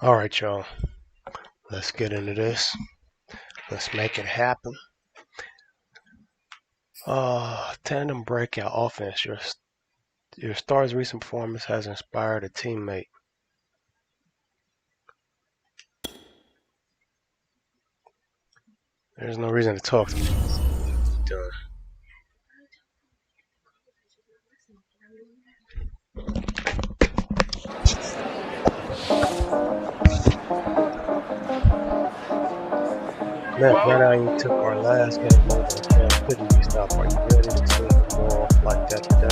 All right, y'all. Let's get into this. Let's make it happen. Tandem breakout offense. Your star's recent performance has inspired a teammate. There's no reason to talk. Done. Matt Brown took our last game over and couldn't be stopped. Are you ready to see him go off like that today?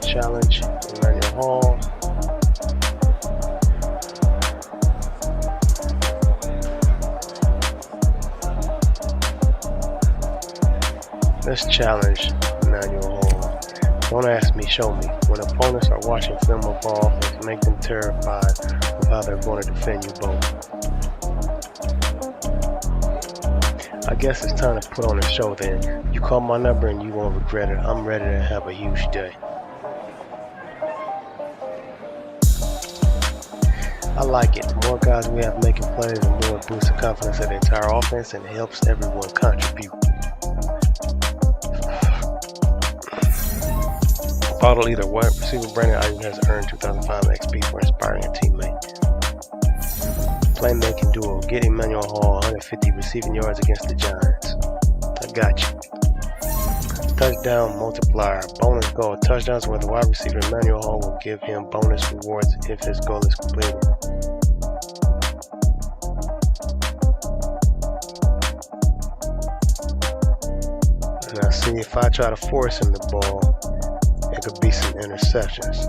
Challenge Emmanuel Hall. Let's challenge Emmanuel Hall. Don't ask me, show me. When opponents are watching film of our offense, make them terrified of how they're going to defend you both. I guess it's time to put on a show then. You call my number and you won't regret it. I'm ready to have a huge day. I like it. The more guys we have making plays, the more it boosts the confidence of the entire offense and it helps everyone contribute. Bottle either wide receiver Brandon Ayuk has earned 2005 XP for inspiring a teammate. Playmaking duo. Get Emmanuel Hall 150 receiving yards against the Giants. I got you. Touchdown multiplier. Bonus goal. Touchdowns where the wide receiver Emmanuel Hall will give him bonus rewards if his goal is completed. Now see, if I try to force him the ball, it could be some interceptions.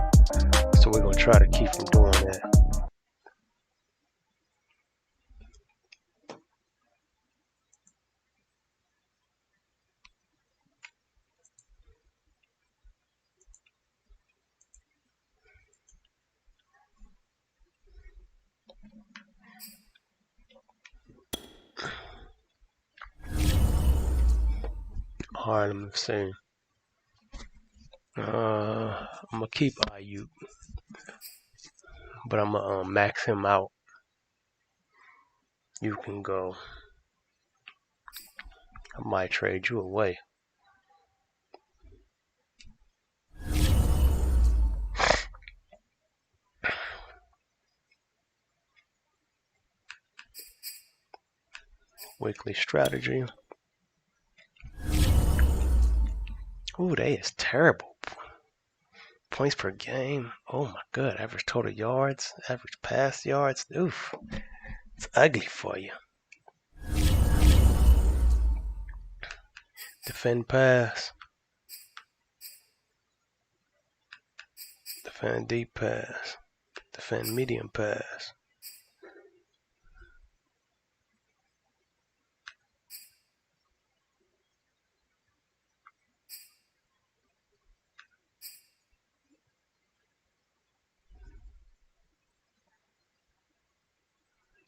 So we're going to try to keep him doing that. Alright, let me see. I'm going to keep Ayuk, but I'm going to max him out. You can go. I might trade you away. Weekly strategy. Ooh, they is terrible. Points per game. Oh my god. Average total yards. Average pass yards. Oof. It's ugly for you. Defend pass. Defend deep pass. Defend medium pass.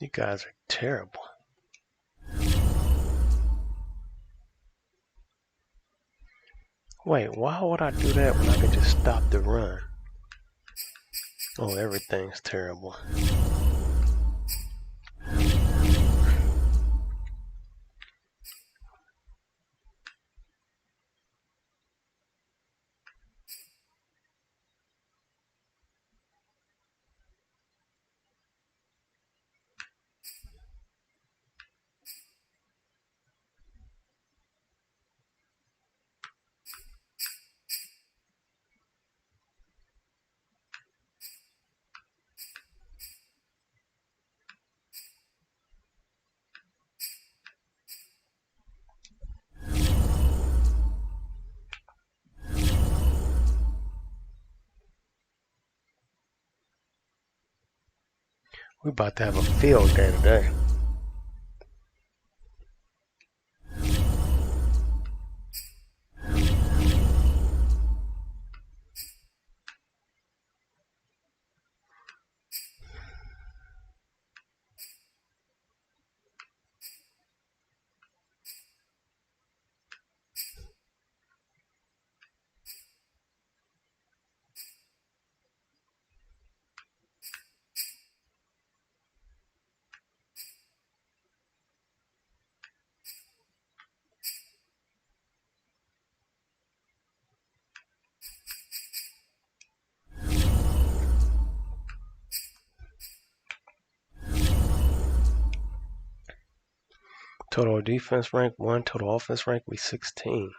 You guys are terrible. Wait, why would I do that when I could just stop the run? Oh, everything's terrible. We're about to have a field day today. Total defense rank 1, total offense rank we 16.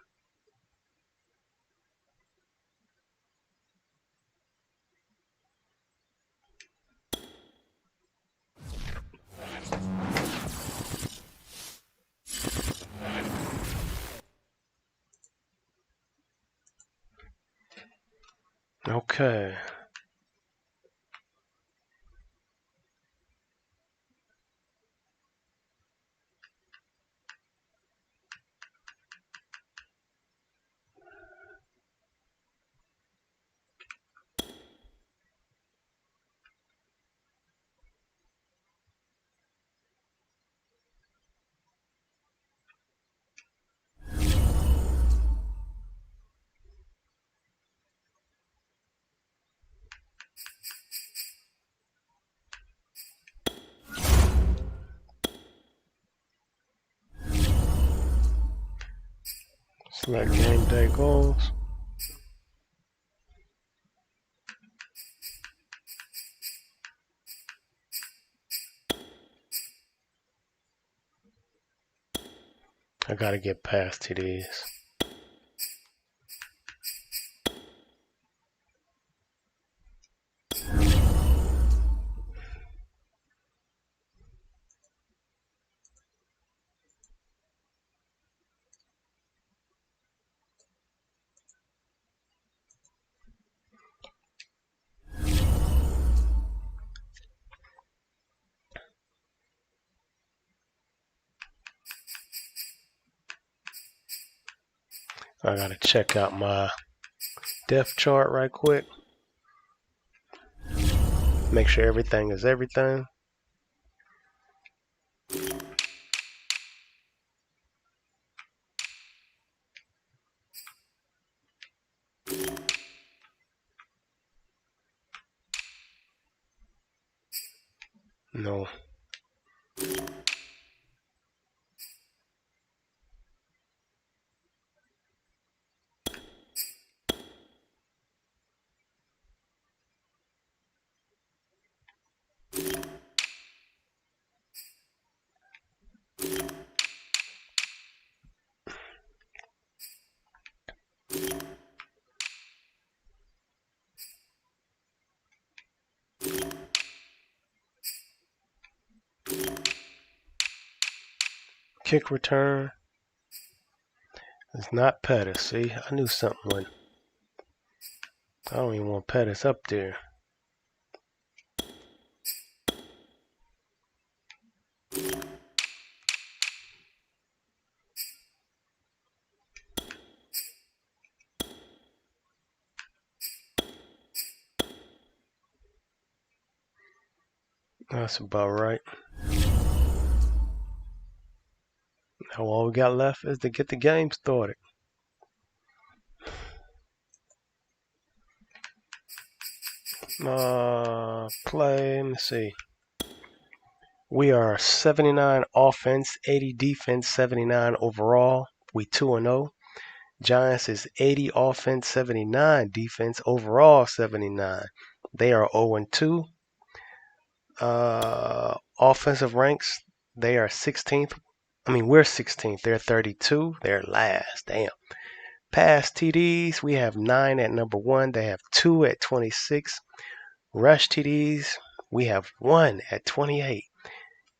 Okay. Select game day goals. I gotta get past TDs. I gotta check out my depth chart right quick. Make sure everything is everything. No. Kick return. It's not Pettis. See, I knew something went. I don't even want Pettis up there. That's about right. Now all we got left is to get the game started. Play. Let me see. We are 79 offense, 80 defense, 79 overall. We 2-0. Giants is 80 offense, 79 defense, overall 79. They are 0-2. Offensive ranks, they are 16th. We're 16th. They're 32. They're last. Damn. Pass TDs, we have 9 at number 1. They have 2 at 26. Rush TDs, we have 1 at 28.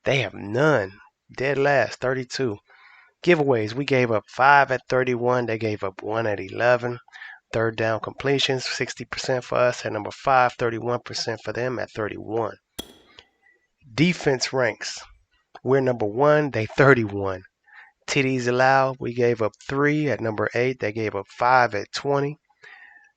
They have none. Dead last, 32. Giveaways, we gave up 5 at 31. They gave up 1 at 11. Third down completions, 60% for us at number 5, 31% for them at 31. Defense ranks, we're number 1, they 31. TDs allowed, we gave up 3 at number 8. They gave up 5 at 20.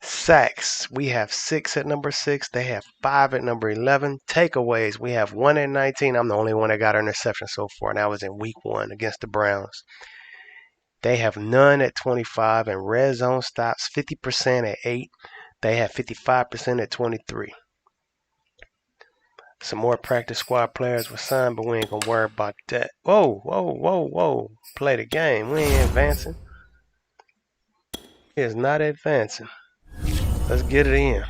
Sacks, we have 6 at number 6. They have 5 at number 11. Takeaways, we have 1 at 19. I'm the only one that got an interception so far, and that was in week 1 against the Browns. They have none at 25, and red zone stops 50% at 8. They have 55% at 23. Some more practice squad players were signed, but we ain't gonna worry about that. Whoa. Play the game. We ain't advancing. It's not advancing. Let's get it in.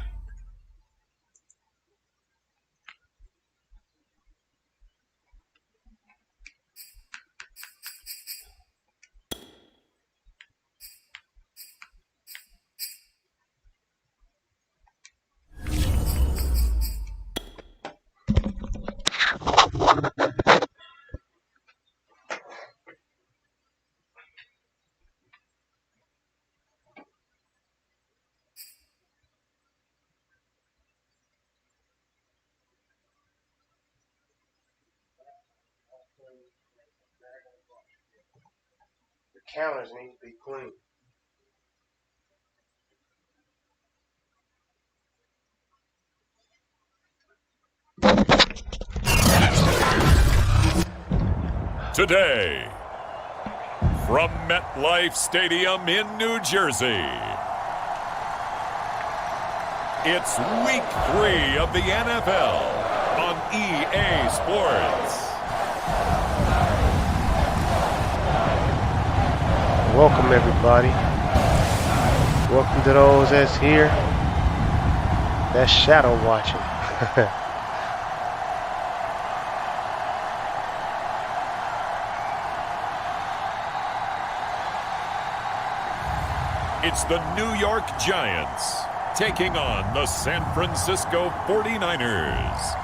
counters need to be clean. Today, from MetLife Stadium in New Jersey, it's Week 3 of the NFL on EA Sports. Welcome, everybody. Welcome to those that's here. That's shadow watching. It's the New York Giants taking on the San Francisco 49ers.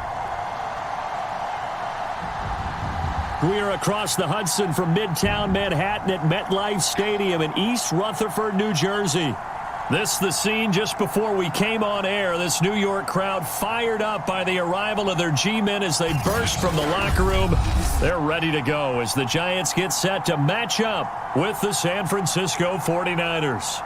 We are across the Hudson from Midtown Manhattan at MetLife Stadium in East Rutherford, New Jersey. This the scene just before we came on air. This New York crowd fired up by the arrival of their G-men as they burst from the locker room. They're ready to go as the Giants get set to match up with the San Francisco 49ers.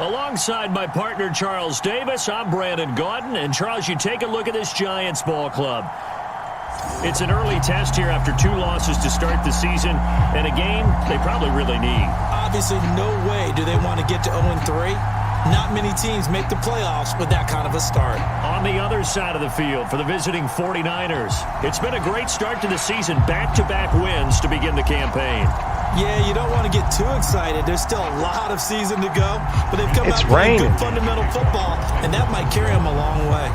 Alongside my partner, Charles Davis, I'm Brandon Gaudin. And, Charles, you take a look at this Giants ball club. It's an early test here after 2 losses to start the season, and a game they probably really need. Obviously, no way do they want to get to 0-3. Not many teams make the playoffs with that kind of a start. On the other side of the field for the visiting 49ers, it's been a great start to the season, back-to-back wins to begin the campaign. Yeah, you don't want to get too excited. There's still a lot of season to go, but they've come out raining. playing good fundamental football, and that might carry them a long way.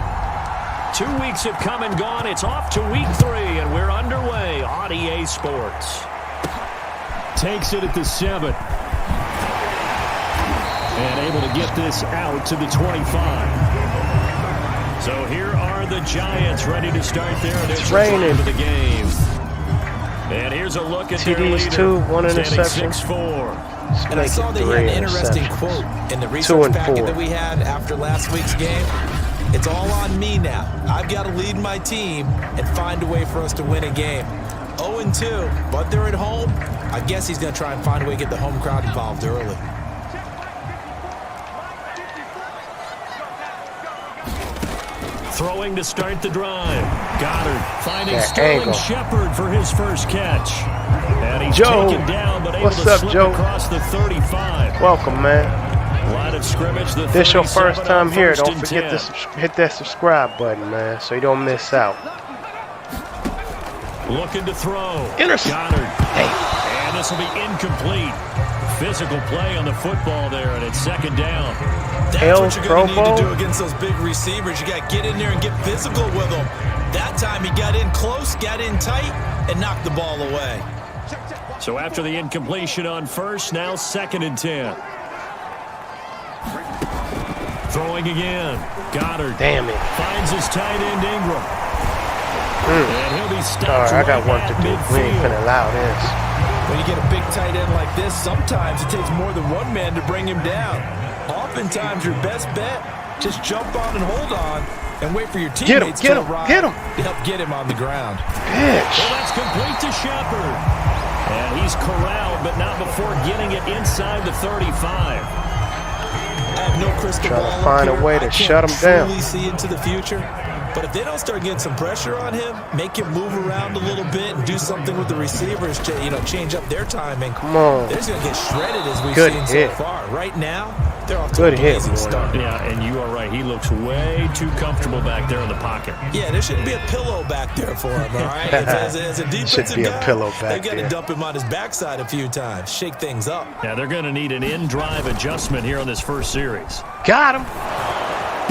2 weeks have come and gone. It's off to week 3, and we're underway on EA Sports. Takes it at the 7. And able to get this out to the 25. So here are the Giants ready to start their initial drive of the game. And here's a look at their leader, 2, 1 interception. 6'4". And I saw they had an interesting quote in the research packet that we had after last week's game. It's all on me now. I've got to lead my team and find a way for us to win a game. 0-2, but they're at home. I guess he's going to try and find a way to get the home crowd involved early. Throwing to start the drive. Goddard finding Sterling Shepard for his first catch. And he's taken down, but able to slip across the 35. Welcome, man. Line of scrimmage, the this your first time here. Don't forget to hit that subscribe button, man, so you don't miss out. Looking to throw. Goddard. Hey. And this will be incomplete. Physical play on the football there, and it's second down. That's what you're going to need to do against those big receivers. You got to get in there and get physical with them. That time he got in close, got in tight, and knocked the ball away. So after the incompletion on first, now 2nd and 10. Throwing again. Goddard. Damn it. Finds his tight end Ingram. And he'll be stopped. I got work to do. We ain't finna allow this. When you get a big tight end like this, sometimes it takes more than one man to bring him down. Oftentimes, your best bet, just jump on and hold on and wait for your teammates to arrive to help get him on the ground. Well, that's complete to Shepard. And he's corralled, but not before getting it inside the 35. I have no crystal ball. Trying to find a way to shut him down. I can't truly see into the future. But if they don't start getting some pressure on him, make him move around a little bit and do something with the receivers to, change up their timing. Come on. They're just going to get shredded as we've seen so far. Right now, they're off to an amazing start. Yeah, and you are right. He looks way too comfortable back there in the pocket. Yeah, there shouldn't be a pillow back there for him, all right? As a defensive guy, they've got to dump him on his backside a few times, shake things up. Yeah, they're going to need an in-drive adjustment here on this first series. Got him.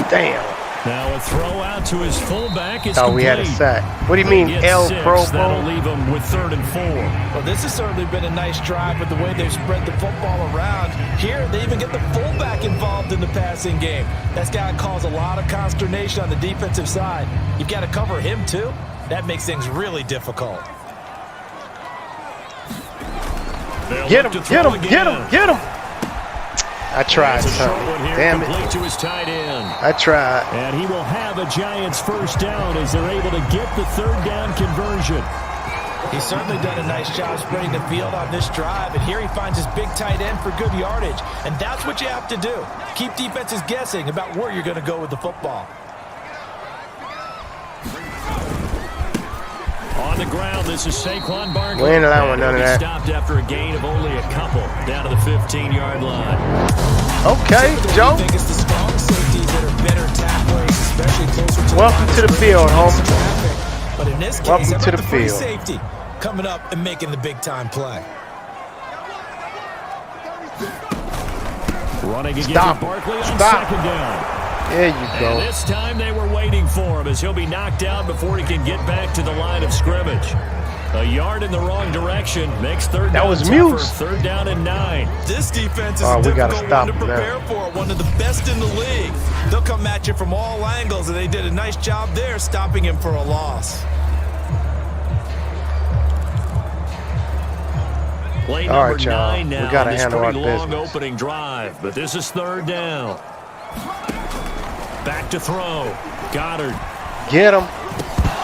Damn. Now a throw out to his fullback is complete. We had a sack. What do you mean, El Pro Bowl? That'll leave him with 3rd and 4. Well, this has certainly been a nice drive with the way they've spread the football around. Here, they even get the fullback involved in the passing game. That's got to cause a lot of consternation on the defensive side. You've got to cover him, too. That makes things really difficult. Get him, get him, get him, get him. I tried something. Damn it. To his tight end. I tried. And he will have a Giants first down as they're able to get the third down conversion. He's certainly done a nice job spreading the field on this drive, and here he finds his big tight end for good yardage. And that's what you have to do. Keep defenses guessing about where you're going to go with the football. On the ground, this is Saquon Barkley. We ain't allowing none of that. Stopped after a gain of only a couple down to the 15-yard line. Okay, Joe. I think it's the strong safeties that are better tacklers, especially closer to Welcome to the field, homie. But in this case, welcome to the free field. Safety coming up and making the big-time play. Running against Stop. Barkley on Stop. second down. There you go. And this time they were waiting for him as he'll be knocked out before he can get back to the line of scrimmage. A yard in the wrong direction makes third down. That was tougher. Muse. Third down and 9. This defense is Oh, a we gotta difficult stop one to him now. prepare for. One of the best in the league. They'll come at you from all angles, and they did a nice job there stopping him for a loss. Play All number right, y'all. 9 now. We gotta on this handle our pretty long business. opening drive, but this is third down. Back to throw. Goddard. Get him.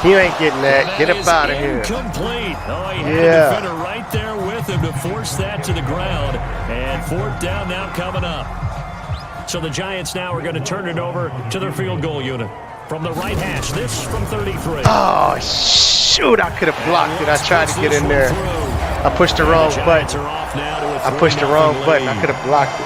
He ain't getting that. Get up out of here. Incomplete. Oh, he had Yeah. a defender right there with him to force that to the ground. And fourth down now coming up. So the Giants now are going to turn it over to their field goal unit. From the right hash, this from 33. Oh, shoot. I could have blocked it. I tried to get in there. I pushed the wrong button. I pushed the wrong button. I could have blocked it.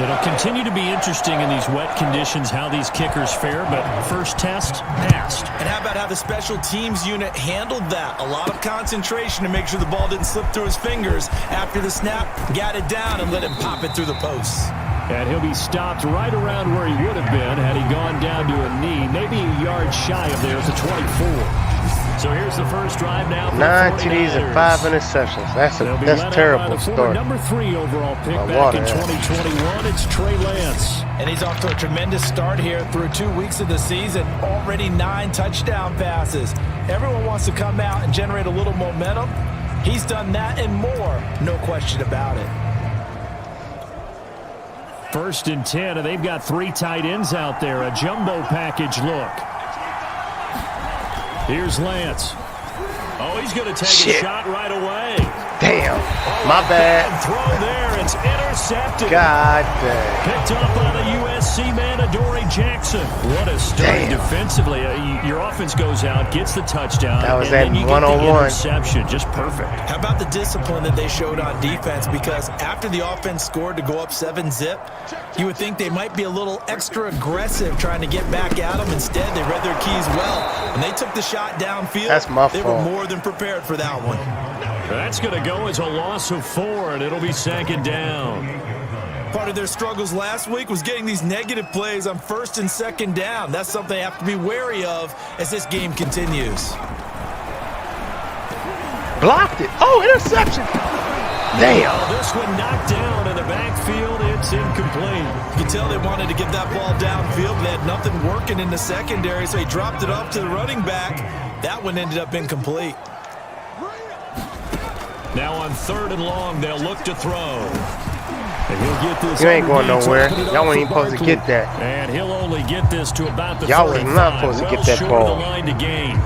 It'll continue to be interesting in these wet conditions how these kickers fare, but first test passed. And how about how the special teams unit handled that? A lot of concentration to make sure the ball didn't slip through his fingers. After the snap, got it down and let him pop it through the posts. And he'll be stopped right around where he would have been had he gone down to a knee, maybe a yard shy of there at the 24. So here's the first drive now. 9 TDs and 5 interceptions. That's a terrible start. Number 3 overall pick back in 2021. It's Trey Lance. And he's off to a tremendous start here through 2 weeks of the season. Already 9 touchdown passes. Everyone wants to come out and generate a little momentum. He's done that and more. No question about it. First and 10, and they've got 3 tight ends out there. A jumbo package look. Here's Lance. Oh, he's going to take a shot right away. Damn. My bad. Throw there. It's intercepted. God damn. Picked up by the USC man, Adoree Jackson. What a start defensively. Your offense goes out, gets the touchdown. That was and that then you one-on-one. get the interception. Just perfect. How about the discipline that they showed on defense? Because after the offense scored to go up 7-zip, you would think they might be a little extra aggressive trying to get back at them. Instead, they read their keys well. When they took the shot downfield, That's my they fault. were more than prepared for that one. That's going to go as a loss of 4, and it'll be second down. Part of their struggles last week was getting these negative plays on first and second down. That's something they have to be wary of as this game continues. Blocked it. Oh, interception. Damn. This one knocked down in the backfield. It's incomplete. You can tell they wanted to get that ball downfield. They had nothing working in the secondary, so he dropped it off to the running back. That one ended up incomplete. Now on 3rd and long, they'll look to throw. And he'll get this. You ain't going nowhere. Y'all ain't supposed to get that. And he'll only get this to about the Y'all 35. was not supposed to get that short ball. of the line to gain.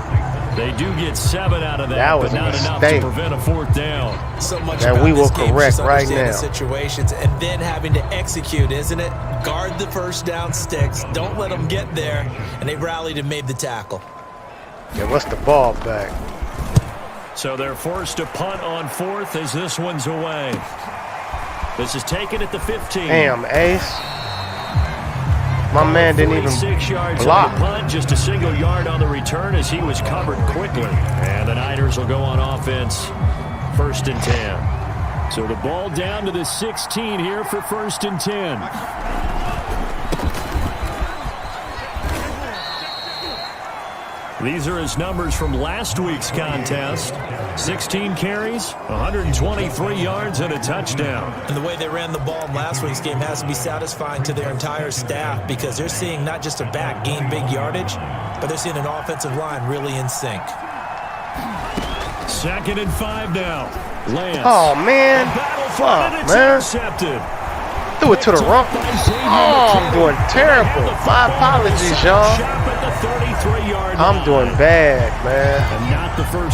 They do get 7 out of that, That was but a not enough to mistake. prevent a 4th down. So much That about we will this game, correct just right understanding now. situations and then having to execute, isn't it? Guard the first down sticks. Don't let them get there. And they rallied and made the tackle. Yeah, what's the ball back? So they're forced to punt on 4th as this one's away. This is taken at the 15. Damn, Ace. My man didn't even 46 yards block. on the punt, just a single yard on the return as he was covered quickly. And the Niners will go on offense, 1st and 10. So the ball down to the 16 here for 1st and 10. These are his numbers from last week's contest. 16 carries, 123 yards, and a touchdown. And the way they ran the ball in last week's game has to be satisfying to their entire staff because they're seeing not just a back gain big yardage, but they're seeing an offensive line really in sync. 2nd and 5 now. Lance. Oh, man. Fuck, man. Intercepted. Threw it to the wrong. Oh, I'm doing terrible. My apologies, y'all. I'm doing bad, man.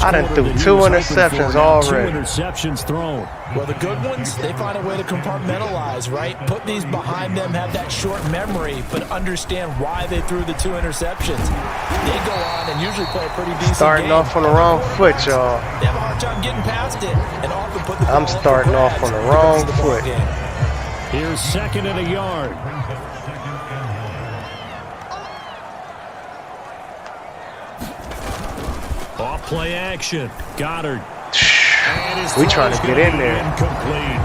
I done threw 2 interceptions already. 2 interceptions thrown. Well, the good ones, they find a way to compartmentalize, right? Put these behind them, have that short memory, but understand why they threw the 2 interceptions. They go on and usually play a pretty decent Starting game. off on the wrong foot, y'all. They have a hard time getting past it, and often put the ball I'm starting off on the wrong foot. Here's 2nd and a yard. Off play action. Goddard. We trying to get in there. Incomplete.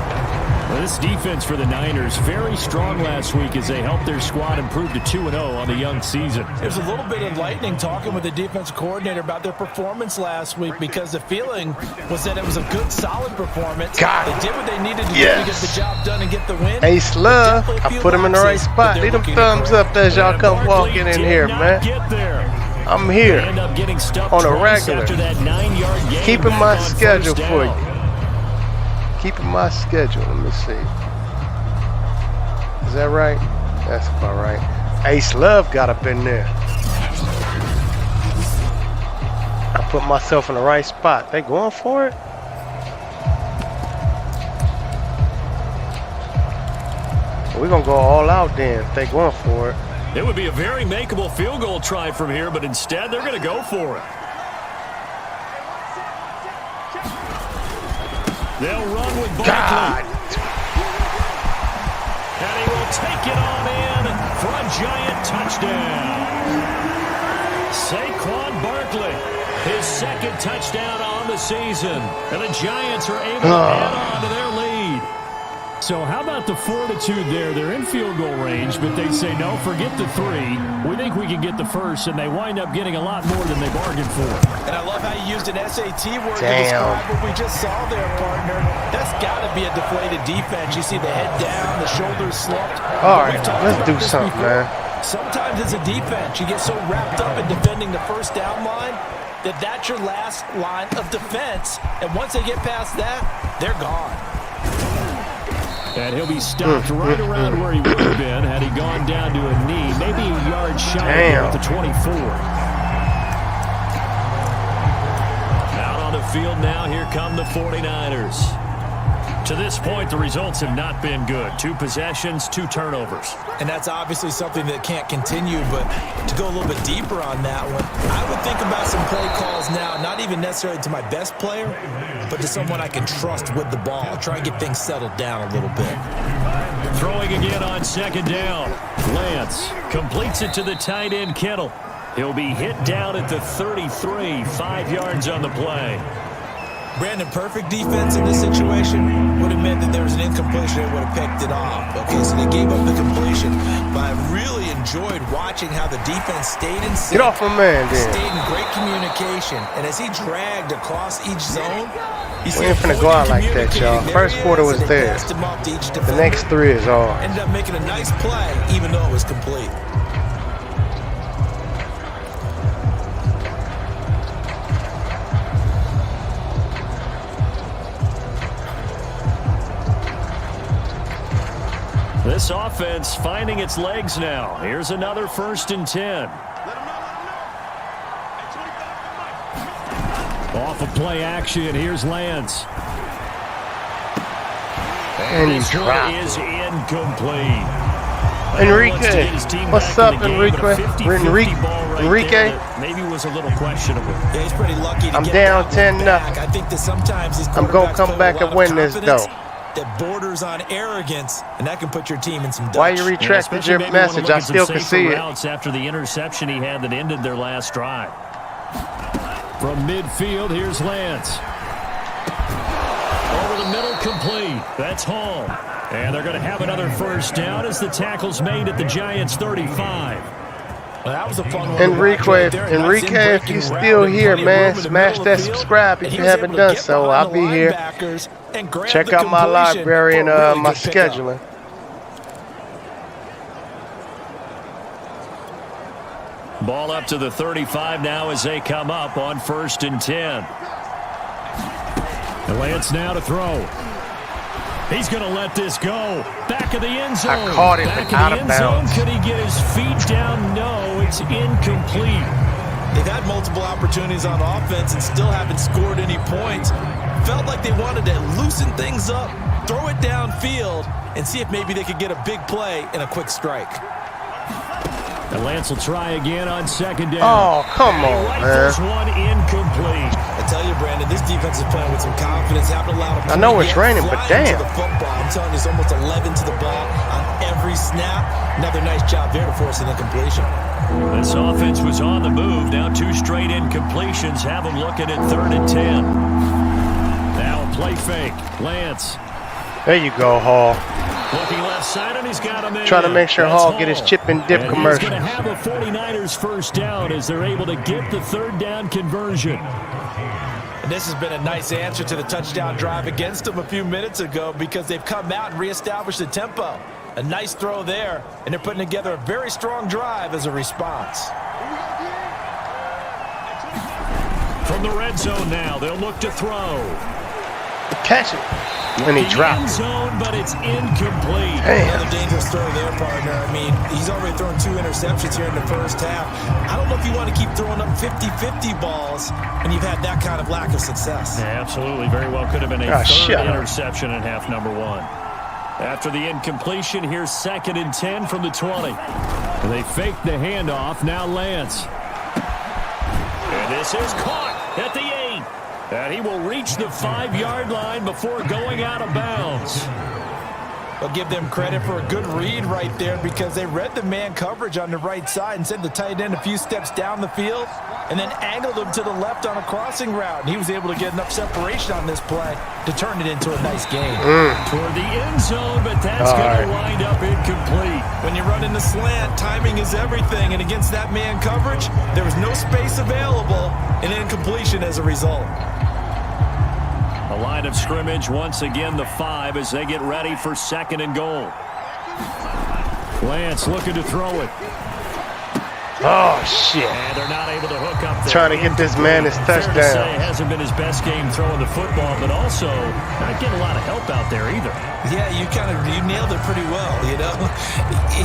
Well, this defense for the Niners, very strong last week as they helped their squad improve to 2-0 on the young season. There's a little bit of lightning talking with the defensive coordinator about their performance last week because the feeling was that it was a good, solid performance. They did what they needed to do to get the job done and get the win. Ace Love, I put him in the right spot. Need them thumbs up as y'all come walking in here, man. I'm here on a regular, keeping my schedule for you. Keeping my schedule. Let me see. Is that right? That's about right. Ace Love got up in there. I put myself in the right spot. They going for it? We're going to go all out then if they going for it. It would be a very makeable field goal try from here, but instead they're going to go for it. They'll run with Barkley. And he will take it on in for a giant touchdown. Saquon Barkley, his 2nd touchdown on the season. And the Giants are able to add on to their lead. So how about the fortitude there? They're in field goal range, but they say, no, forget the 3. We think we can get the first, and they wind up getting a lot more than they bargained for. And I love how you used an SAT word to describe what we just saw there, partner. That's got to be a deflated defense. You see the head down, the shoulders slumped. All right, let's do something, man. Sometimes as a defense, you get so wrapped up in defending the first down line that that's your last line of defense. And once they get past that, they're gone. And he'll be stopped right around where he would have been had he gone down to a knee, maybe a yard shy at the 24. Out on the field now, here come the 49ers. To this point, the results have not been good. 2 possessions, 2 turnovers. And that's obviously something that can't continue, but to go a little bit deeper on that one, I would think about some play calls now, not even necessarily to my best player, but to someone I can trust with the ball. Try and get things settled down a little bit. Throwing again on 2nd down. Lance completes it to the tight end, Kittle. He'll be hit down at the 33, 5 yards on the play. Brandon, perfect defense in this situation would have meant that there was an incompletion and would have picked it off. Okay, so they gave up the completion, but I really enjoyed watching how the defense stayed in sync. Get off my man, then. Stayed in great communication, and as he dragged across each zone, we ain't finna go out like that, y'all. First quarter was there. The next 3 is ours. Ended up making a nice play, even though it was complete. This offense finding its legs now. Here's another 1st and 10. Off of play action, here's Lance. And he dropped. Is incomplete. Enrique, what's up, Enrique? Enrique? Maybe was a little questionable. Yeah, he's pretty lucky to I'm get down 10-0. I think that sometimes I'm gonna come back and win this though. That borders on arrogance, and that can put your team in some dutch. Why you retracted your message? I still can see it. After the interception he had that ended their last drive. From midfield, here's Lance. Over the middle, complete. That's Hall. And they're going to have another 1st down as the tackle's made at the Giants' 35. Well, that was a fun one. Enrique, if you still here, man, smash that subscribe if you haven't done so. I'll be here. Check out my library and my scheduling. Ball up to the 35 now as they come up on 1st and 10. And Lance now to throw. He's going to let this go. Back of the end zone. I caught him out of bounds. Could he get his feet down? No, it's incomplete. They've had multiple opportunities on offense and still haven't scored any points. Felt like they wanted to loosen things up, throw it downfield, and see if maybe they could get a big play and a quick strike. And Lance will try again on second down. Oh, come on, man. One incomplete. I tell you, Brandon, this defense is playing with some confidence. Haven't allowed a I know it's raining, but damn. The football. I'm telling you, it's almost 11 to the ball on every snap. Another nice job there to force an incompletion. This offense was on the move. Now 2 straight incompletions have them looking at 3rd and 10. Now a play fake. Lance. There you go, Hall. Looking left side, and he's got him in. Trying to make sure Hall get his chip and dip commercial. He's going to have a 49ers first down as they're able to get the 3rd down conversion. And this has been a nice answer to the touchdown drive against them a few minutes ago because they've come out and reestablished the tempo. A nice throw there, and they're putting together a very strong drive as a response. From the red zone now, they'll look to throw. Catch it. And he dropped it. Zone, but it's incomplete. Another dangerous throw there, partner. I mean, he's already thrown 2 interceptions here in the first half. I don't know if you want to keep throwing up 50-50 balls when you've had that kind of lack of success. Yeah, absolutely. Very well could have been a 3rd interception in half number 1. After the incompletion, here's 2nd and 10 from the 20. And they fake the handoff. Now Lance. And this is caught at the 8. And he will reach the 5-yard line before going out of bounds. I'll give them credit for a good read right there because they read the man coverage on the right side and sent the tight end a few steps down the field and then angled him to the left on a crossing route. And he was able to get enough separation on this play to turn it into a nice game. Toward the end zone, but that's going to wind up incomplete. When you run in the slant, timing is everything. And against that man coverage, there was no space available and incompletion as a result. A line of scrimmage, once again the 5 as they get ready for 2nd and goal. Lance looking to throw it. Oh, shit. And they're not able to hook up there. Trying to get this man his touchdown. Fair to say it hasn't been his best game throwing the football, but also not getting a lot of help out there either. Yeah, you nailed it pretty well, you know.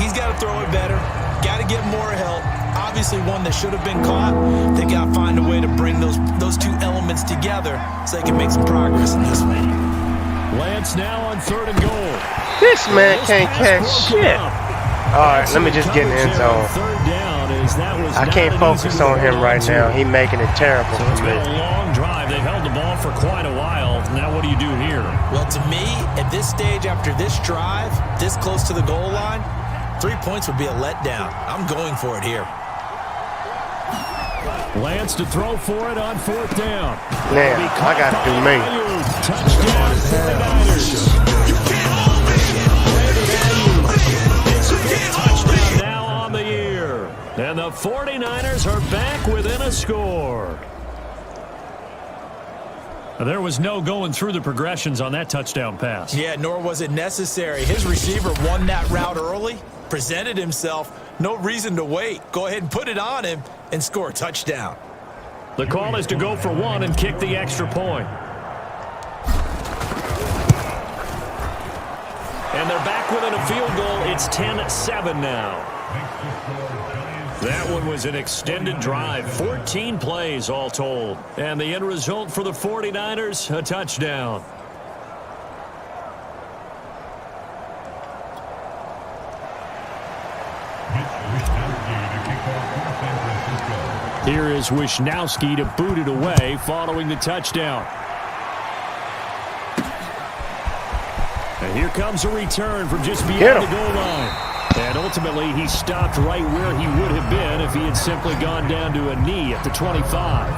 He's got to throw it better. Got to get more help. Obviously one that should have been caught. They got to find a way to bring those 2 elements together so they can make some progress in this one. Lance now on 3rd and goal. This man can't catch shit. All right, let me just get in the end zone. I can't focus on him right now. He's making it terrible for me. It's been a long drive. They've held the ball for quite a while. Now what do you do here? Well, to me, at this stage after this drive, this close to the goal line, 3 points would be a letdown. I'm going for it here. Lance to throw for it on 4th down. Man, I got to do me. Touchdown 49ers. Touchdown now on the year. And the 49ers are back within a score. There was no going through the progressions on that touchdown pass. Yeah, nor was it necessary. His receiver won that route early, presented himself. No reason to wait. Go ahead and put it on him and score a touchdown. The call is to go for 1 and kick the extra point. And they're back within a field goal. It's 10-7 now. That one was an extended drive, 14 plays all told. And the end result for the 49ers, a touchdown. Here is Wisnowski to boot it away following the touchdown. And here comes a return from just beyond the goal line. And ultimately, he stopped right where he would have been if he had simply gone down to a knee at the 25.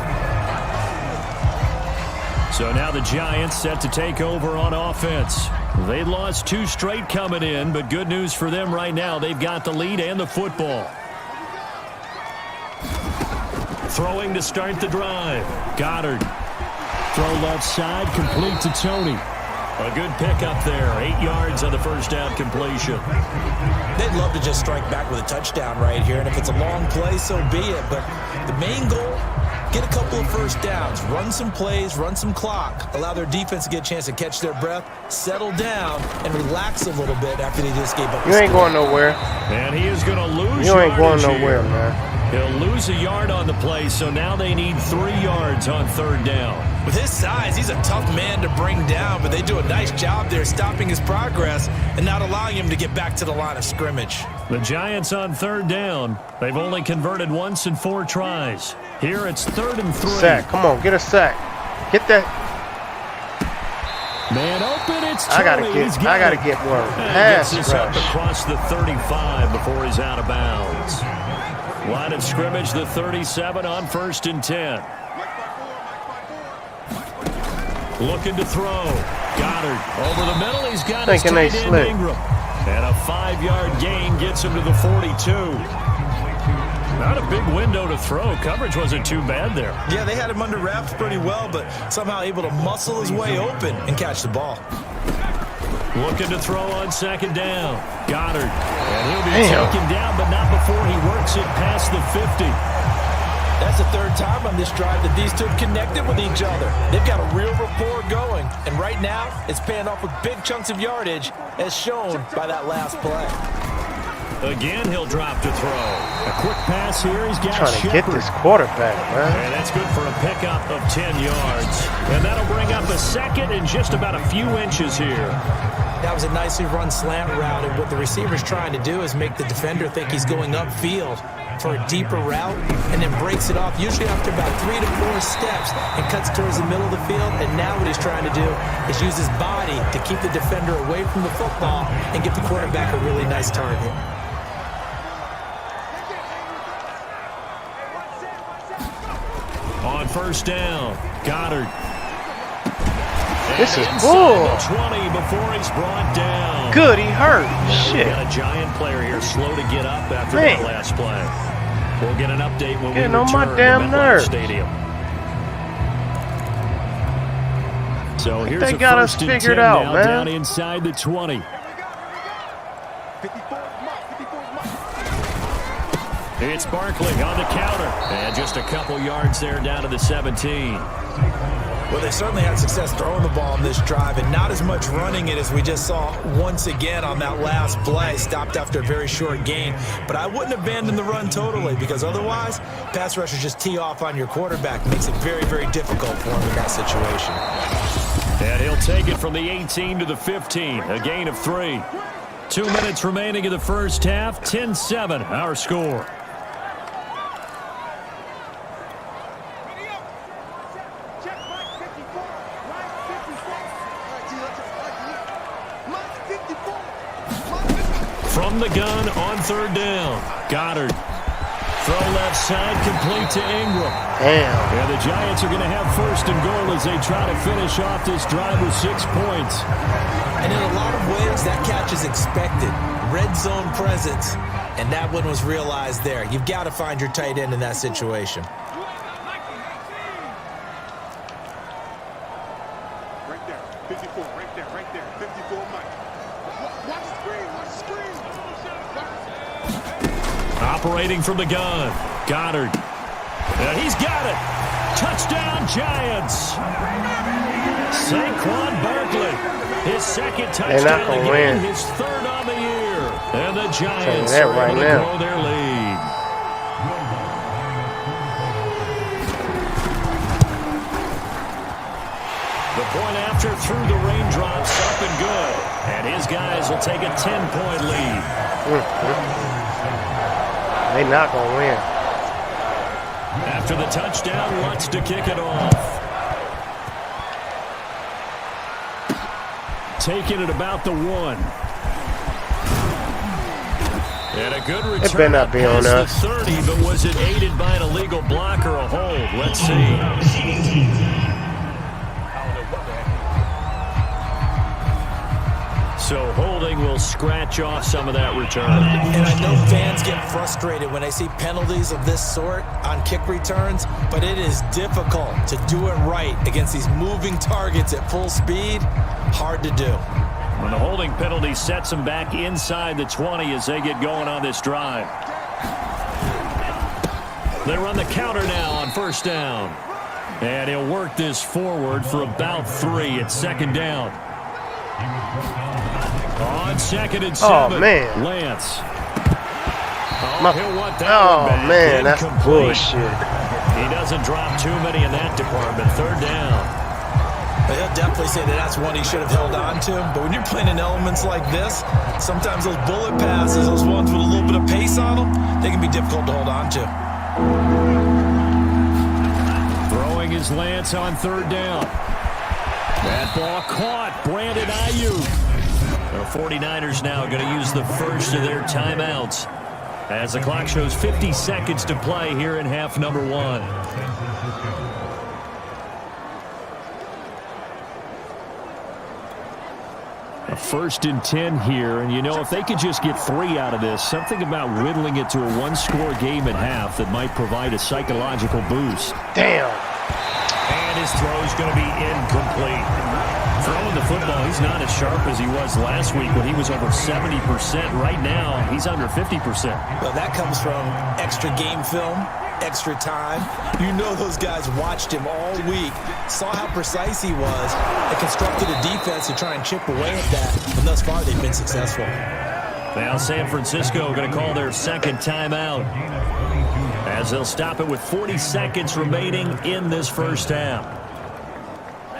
So now the Giants set to take over on offense. They lost 2 straight coming in, but good news for them right now. They've got the lead and the football. Throwing to start the drive. Goddard. Throw left side, complete to Tony. A good pickup there. 8 yards on the first down completion. They'd love to just strike back with a touchdown right here, and if it's a long play, so be it. But the main goal, Get a couple of first downs, run some plays, run some clock, allow their defense to get a chance to catch their breath, settle down, and relax a little bit after they just gave up. You ain't going nowhere. And he is going to lose. You ain't going nowhere, man. He'll lose a yard on the play, so now they need 3 yards on 3rd down. With his size, he's a tough man to bring down, but they do a nice job there stopping his progress and not allowing him to get back to the line of scrimmage. The Giants on 3rd down. They've only converted once in 4 tries. Here it's 3rd and 3. Sack. Come on, get a sack. Get that. Man open, it's I gotta get more pass rush. Up rush. Across the 35 before he's out of bounds. Line of scrimmage, the 37 on 1st and 10. Looking to throw. Goddard over the middle. He's got his tight end Ingram. And a 5-yard gain gets him to the 42. Not a big window to throw. Coverage wasn't too bad there. Yeah, they had him under wraps pretty well, but somehow able to muscle his way open and catch the ball. Looking to throw on 2nd down. Goddard. And he'll be taken down, but not before he works it past the 50. That's the 3rd time on this drive that these two have connected with each other. They've got a real rapport going, and right now it's paying off with big chunks of yardage, as shown by that last play. Again, he'll drop to throw. A quick pass here. He's got trying to get this quarterback, man. And that's good for a pickup of 10 yards. And that'll bring up a 2nd and just about a few inches here. That was a nicely run slant route, and what the receiver's trying to do is make the defender think he's going upfield for a deeper route, and then breaks it off, usually after about 3 to 4 steps, and cuts towards the middle of the field. And now what he's trying to do is use his body to keep the defender away from the football and get the quarterback a really nice target. On 1st down, Goddard. This is bull. 20 before he's brought down. Good, he hurt. Shit. Got a giant player here, slow to get up after that last play. We'll get an update when we return on my damn nerves. Stadium. So here's they a got us 1st and figured 10 out, now, man. down inside the 20. It's Barkley on the counter. And just a couple yards there down to the 17. Well, they certainly had success throwing the ball on this drive, and not as much running it as we just saw once again on that last play. Stopped after a very short gain. But I wouldn't abandon the run totally, because otherwise, pass rushers just tee off on your quarterback. Makes it very, very difficult for him in that situation. And he'll take it from the 18 to the 15, a gain of 3. 2 minutes remaining in the first half, 10-7, our score. From the gun on 3rd down, Goddard. Throw left side, complete to Ingram. Damn. Yeah, the Giants are going to have 1st and goal as they try to finish off this drive with 6 points. And in a lot of ways, that catch is expected. Red zone presence, and that one was realized there. You've got to find your tight end in that situation. Right there, 54, right there, 54, Mike. Watch the screen, watch the screen. Operating from the gun, Goddard. He's got it. Touchdown, Giants. Saquon Barkley, his 2nd touchdown of the game, his 3rd on the year. And the Giants are able to grow their lead. The point after through the raindrops up and good. And his guys will take a 10-point lead. They're not going to win. After the touchdown, Lutz to kick it off. Taking it about the 1. And a good return. It better not be on us. The 30, but was it aided by an illegal block or a hold? Let's see. So holding will scratch off some of that return. And I know fans get frustrated when they see penalties of this sort on kick returns, but it is difficult to do it right against these moving targets at full speed. Hard to do. When the holding penalty sets them back inside the 20 as they get going on this drive. They run the counter now on first down. And he'll work this forward for about 3. It's second down. On 2nd and 7. Oh, man. Lance. He'll want that man, that's bullshit. He doesn't drop too many in that department. Third down. But he'll definitely say that that's one he should have held on to. But when you're playing in elements like this, sometimes those bullet passes, those ones with a little bit of pace on them, they can be difficult to hold on to. Throwing his Lance on third down. That ball caught. Brandon Ayuk. The 49ers now going to use the first of their timeouts as the clock shows 50 seconds to play here in half number 1. A 1st and 10 here, and you know, if they could just get 3 out of this, something about whittling it to a one-score game at half that might provide a psychological boost. Damn. And his throw is going to be incomplete. Throwing the football, he's not as sharp as he was last week when he was over 70%. Right now, he's under 50%. Well, that comes from extra game film, extra time. You know those guys watched him all week, saw how precise he was, and constructed a defense to try and chip away at that. And thus far, they've been successful. Now San Francisco going to call their second timeout as they'll stop it with 40 seconds remaining in this first half.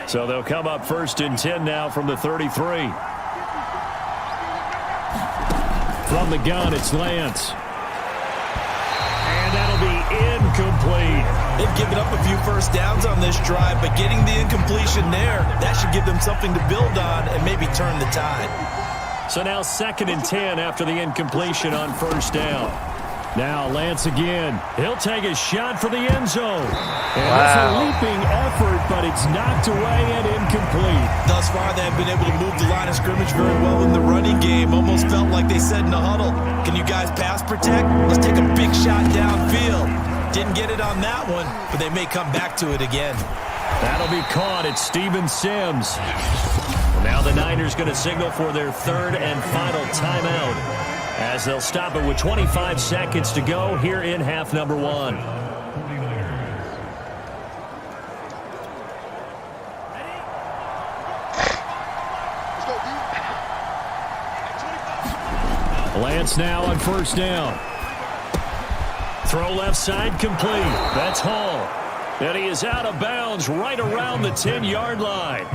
So they'll come up 1st and 10 now from the 33. From the gun, it's Lance. And that'll be incomplete. They've given up a few first downs on this drive, but getting the incompletion there, that should give them something to build on and maybe turn the tide. So now 2nd and 10 after the incompletion on first down. Now Lance again. He'll take a shot for the end zone. And it's a leaping effort, but it's knocked away and incomplete. Thus far, they've been able to move the line of scrimmage very well in the running game. Almost felt like they said in the huddle, can you guys pass protect? Let's take a big shot downfield. Didn't get it on that one, but they may come back to it again. That'll be caught. It's Steven Sims. Well, now the Niners going to signal for their 3rd and final timeout, as they'll stop it with 25 seconds to go here in half number 1. Lance now on first down. Throw left side complete. That's Hall. And he is out of bounds right around the 10-yard line.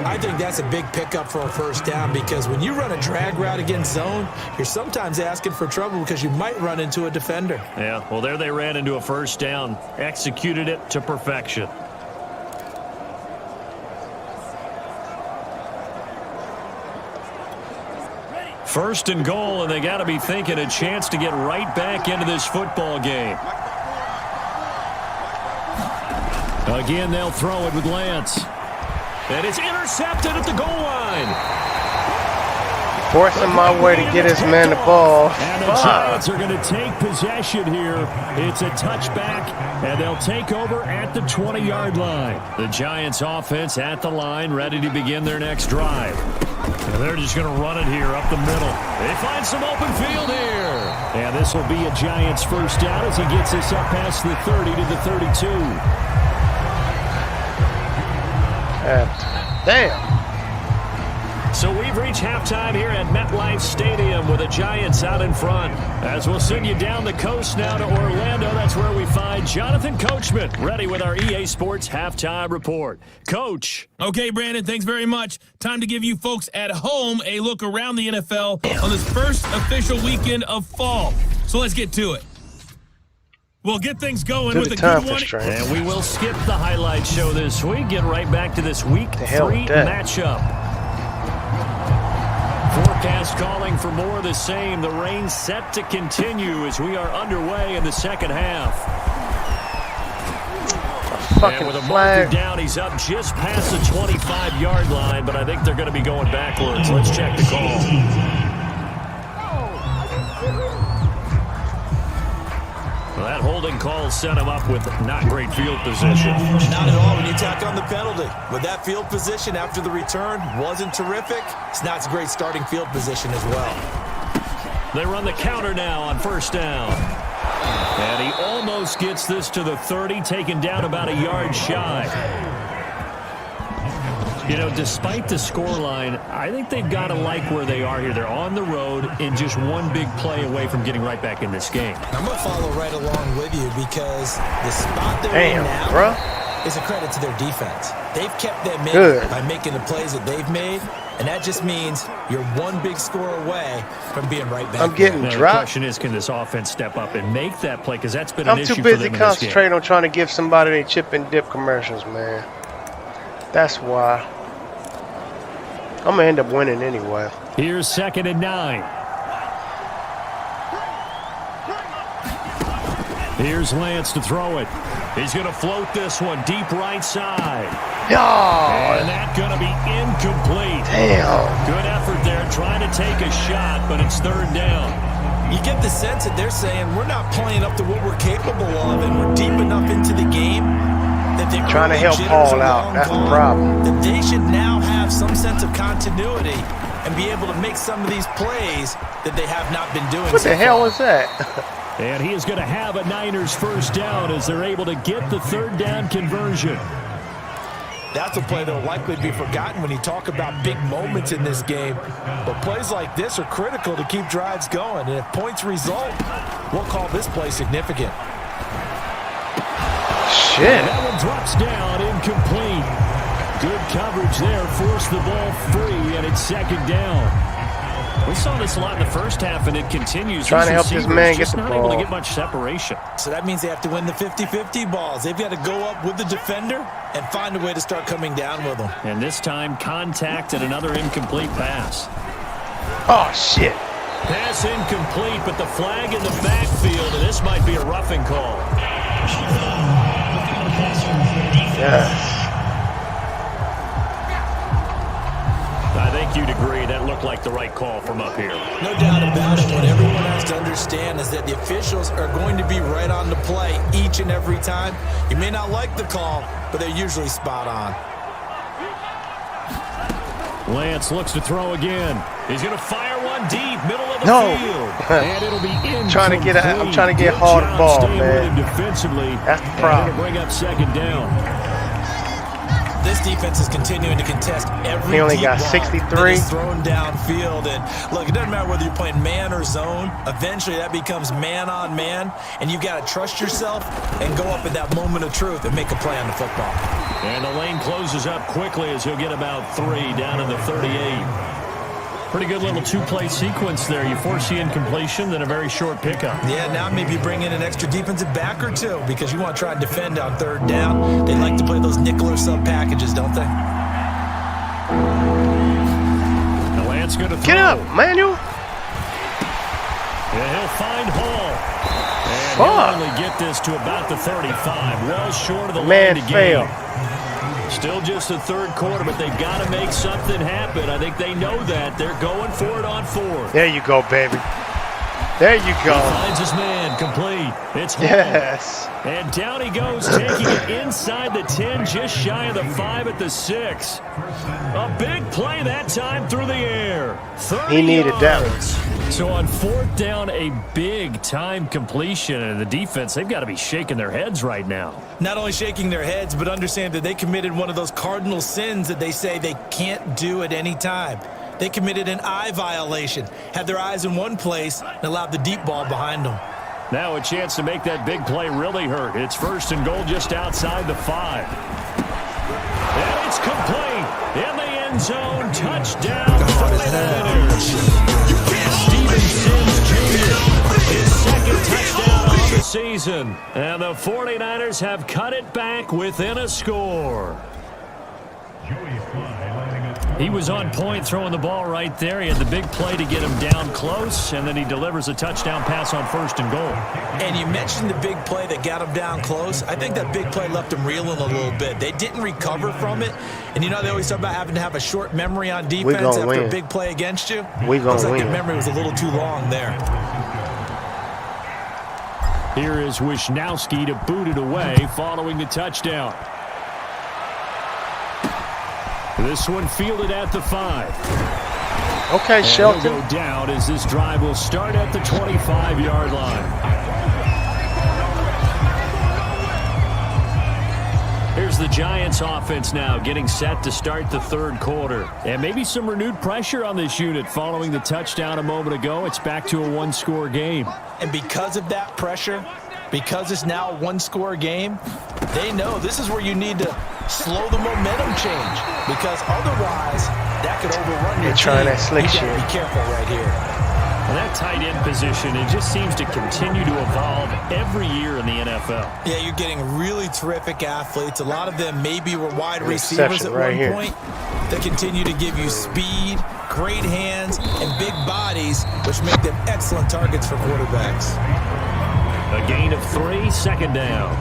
I think that's a big pickup for a first down, because when you run a drag route against zone, you're sometimes asking for trouble because you might run into a defender. Yeah, well, there they ran into a first down. Executed it to perfection. First and goal, and they got to be thinking a chance to get right back into this football game. Again, they'll throw it with Lance. And it's intercepted at the goal line. Forcing my way to get his man the ball. And the Giants are going to take possession here. It's a touchback, and they'll take over at the 20-yard line. The Giants offense at the line, ready to begin their next drive. And they're just going to run it here up the middle. They find some open field here. And this will be a Giants first down as he gets this up past the 30 to the 32. Damn. So we've reached halftime here at MetLife Stadium with the Giants out in front. As we'll send you down the coast now to Orlando, that's where we find Jonathan Coachman, ready with our EA Sports Halftime Report. Coach. Okay, Brandon, thanks very much. Time to give you folks at home a look around the NFL on this first official weekend of fall. So let's get to it. We'll get things going with a good one. And we will skip the highlight show this week. Get right back to this week 3 matchup. Forecast calling for more of the same. The rain set to continue as we are underway in the second half. And with a marker down, he's up just past the 25-yard line, but I think they're going to be going backwards. Let's check the call. Well, that holding call set him up with not great field position. Not at all when you tack on the penalty. With that field position after the return wasn't terrific, it's not a great starting field position as well. They run the counter now on first down. And he almost gets this to the 30, taken down about a yard shy. You know, despite the scoreline, I think they've got to like where they are here. They're on the road and just one big play away from getting right back in this game. I'm going to follow right along with you because the spot they're in now is a credit to their defense. They've kept them in by making the plays that they've made, and that just means you're one big score away from being right back. I'm getting dropped. The question is, can this offense step up and make that play? Because that's been an issue for them in this game. I'm too busy concentrating on trying to give somebody their chip and dip commercials, man. That's why. I'm going to end up winning anyway. Here's 2nd and 9. Here's Lance to throw it. He's going to float this one deep right side. Oh. And that's going to be incomplete. Damn. Good effort there trying to take a shot, but it's 3rd down. You get the sense that they're saying we're not playing up to what we're capable of, and we're deep enough into the game that they're trying to help Paul out. That's the problem. That they should now have some sense of continuity and be able to make some of these plays that they have not been doing. What the hell is that? And he is going to have a Niners 1st down as they're able to get the 3rd down conversion. That's a play that will likely be forgotten when you talk about big moments in this game. But plays like this are critical to keep drives going. And if points result, we'll call this play significant. Shit. And that one drops down, incomplete. Good coverage there, forced the ball free, and it's 2nd down. We saw this a lot in the first half, and it continues. Trying to help this man get the ball. Not able to get much separation. So that means they have to win the 50-50 balls. They've got to go up with the defender and find a way to start coming down with them. And this time, contact and another incomplete pass. Oh, shit. Pass incomplete, but the flag in the backfield, and this might be a roughing call. Yes. I think you'd agree that looked like the right call from up here. No doubt about it. What everyone has to understand is that the officials are going to be right on the play each and every time. You may not like the call, but they're usually spot on. Lance looks to throw again. He's going to fire one deep, middle of the field. And it'll be incomplete. I'm trying to get hard ball, man. Defensively. That's the problem. Bring up 2nd down. This defense is continuing to contest every He only got 63. Thrown downfield, and look, it doesn't matter whether you're playing man or zone. Eventually, that becomes man on man, and you got to trust yourself and go up at that moment of truth and make a play on the football. And the lane closes up quickly as he'll get about 3 down in the 38. Pretty good little 2-play sequence there. You force the incompletion, then a very short pickup. Yeah, now maybe bring in an extra defensive back or two because you want to try and defend on 3rd down. They like to play those nickel or sub packages, don't they? Now Lance going to throw. Get up, Manuel. Yeah, he'll find Hall. And he'll only get this to about the 35. Well short of the line to gain. Still just the 3rd quarter, but they've got to make something happen. I think they know that. They're going for it on 4th. There you go, baby. There you go. He finds his man, complete. It's Hall. Yes. And down he goes, taking it inside the 10, just shy of the 5 at the 6. A big play that time through the air. 30 he needed yards. that. So on 4th down, a big-time completion, and the defense, they've got to be shaking their heads right now. Not only shaking their heads, but understand that they committed one of those cardinal sins that they say they can't do at any time. They committed an eye violation, had their eyes in one place, and allowed the deep ball behind them. Now a chance to make that big play really hurt. It's 1st and goal just outside the 5. And it's complete. In the end zone, touchdown, 49ers. Steven Sims Jr., his 2nd touchdown on the season. And the 49ers have cut it back within a score. He was on point throwing the ball right there. He had the big play to get him down close, and then he delivers a touchdown pass on 1st and goal. And you mentioned the big play that got him down close. I think that big play left him reeling a little bit. They didn't recover from it. And you know they always talk about having to have a short memory on defense after a big play against you. Looks like the memory was a little too long there. Here is Wisnowski to boot it away following the touchdown. This one fielded at the 5. Okay, Shelton. He'll go down as this drive will start at the 25-yard line. Here's the Giants offense now getting set to start the third quarter. And maybe some renewed pressure on this unit following the touchdown a moment ago. It's back to a one-score game. And because of that pressure, because it's now a one-score game, they know this is where you need to slow the momentum change, because otherwise that could overrun your team. Trying that slick shit. You got to be careful right here. Well, that tight end position, it just seems to continue to evolve every year in the NFL. Yeah, you're getting really terrific athletes. A lot of them maybe were wide receivers at one point. They continue to give you speed, great hands, and big bodies, which make them excellent targets for quarterbacks. A gain of 3, second down.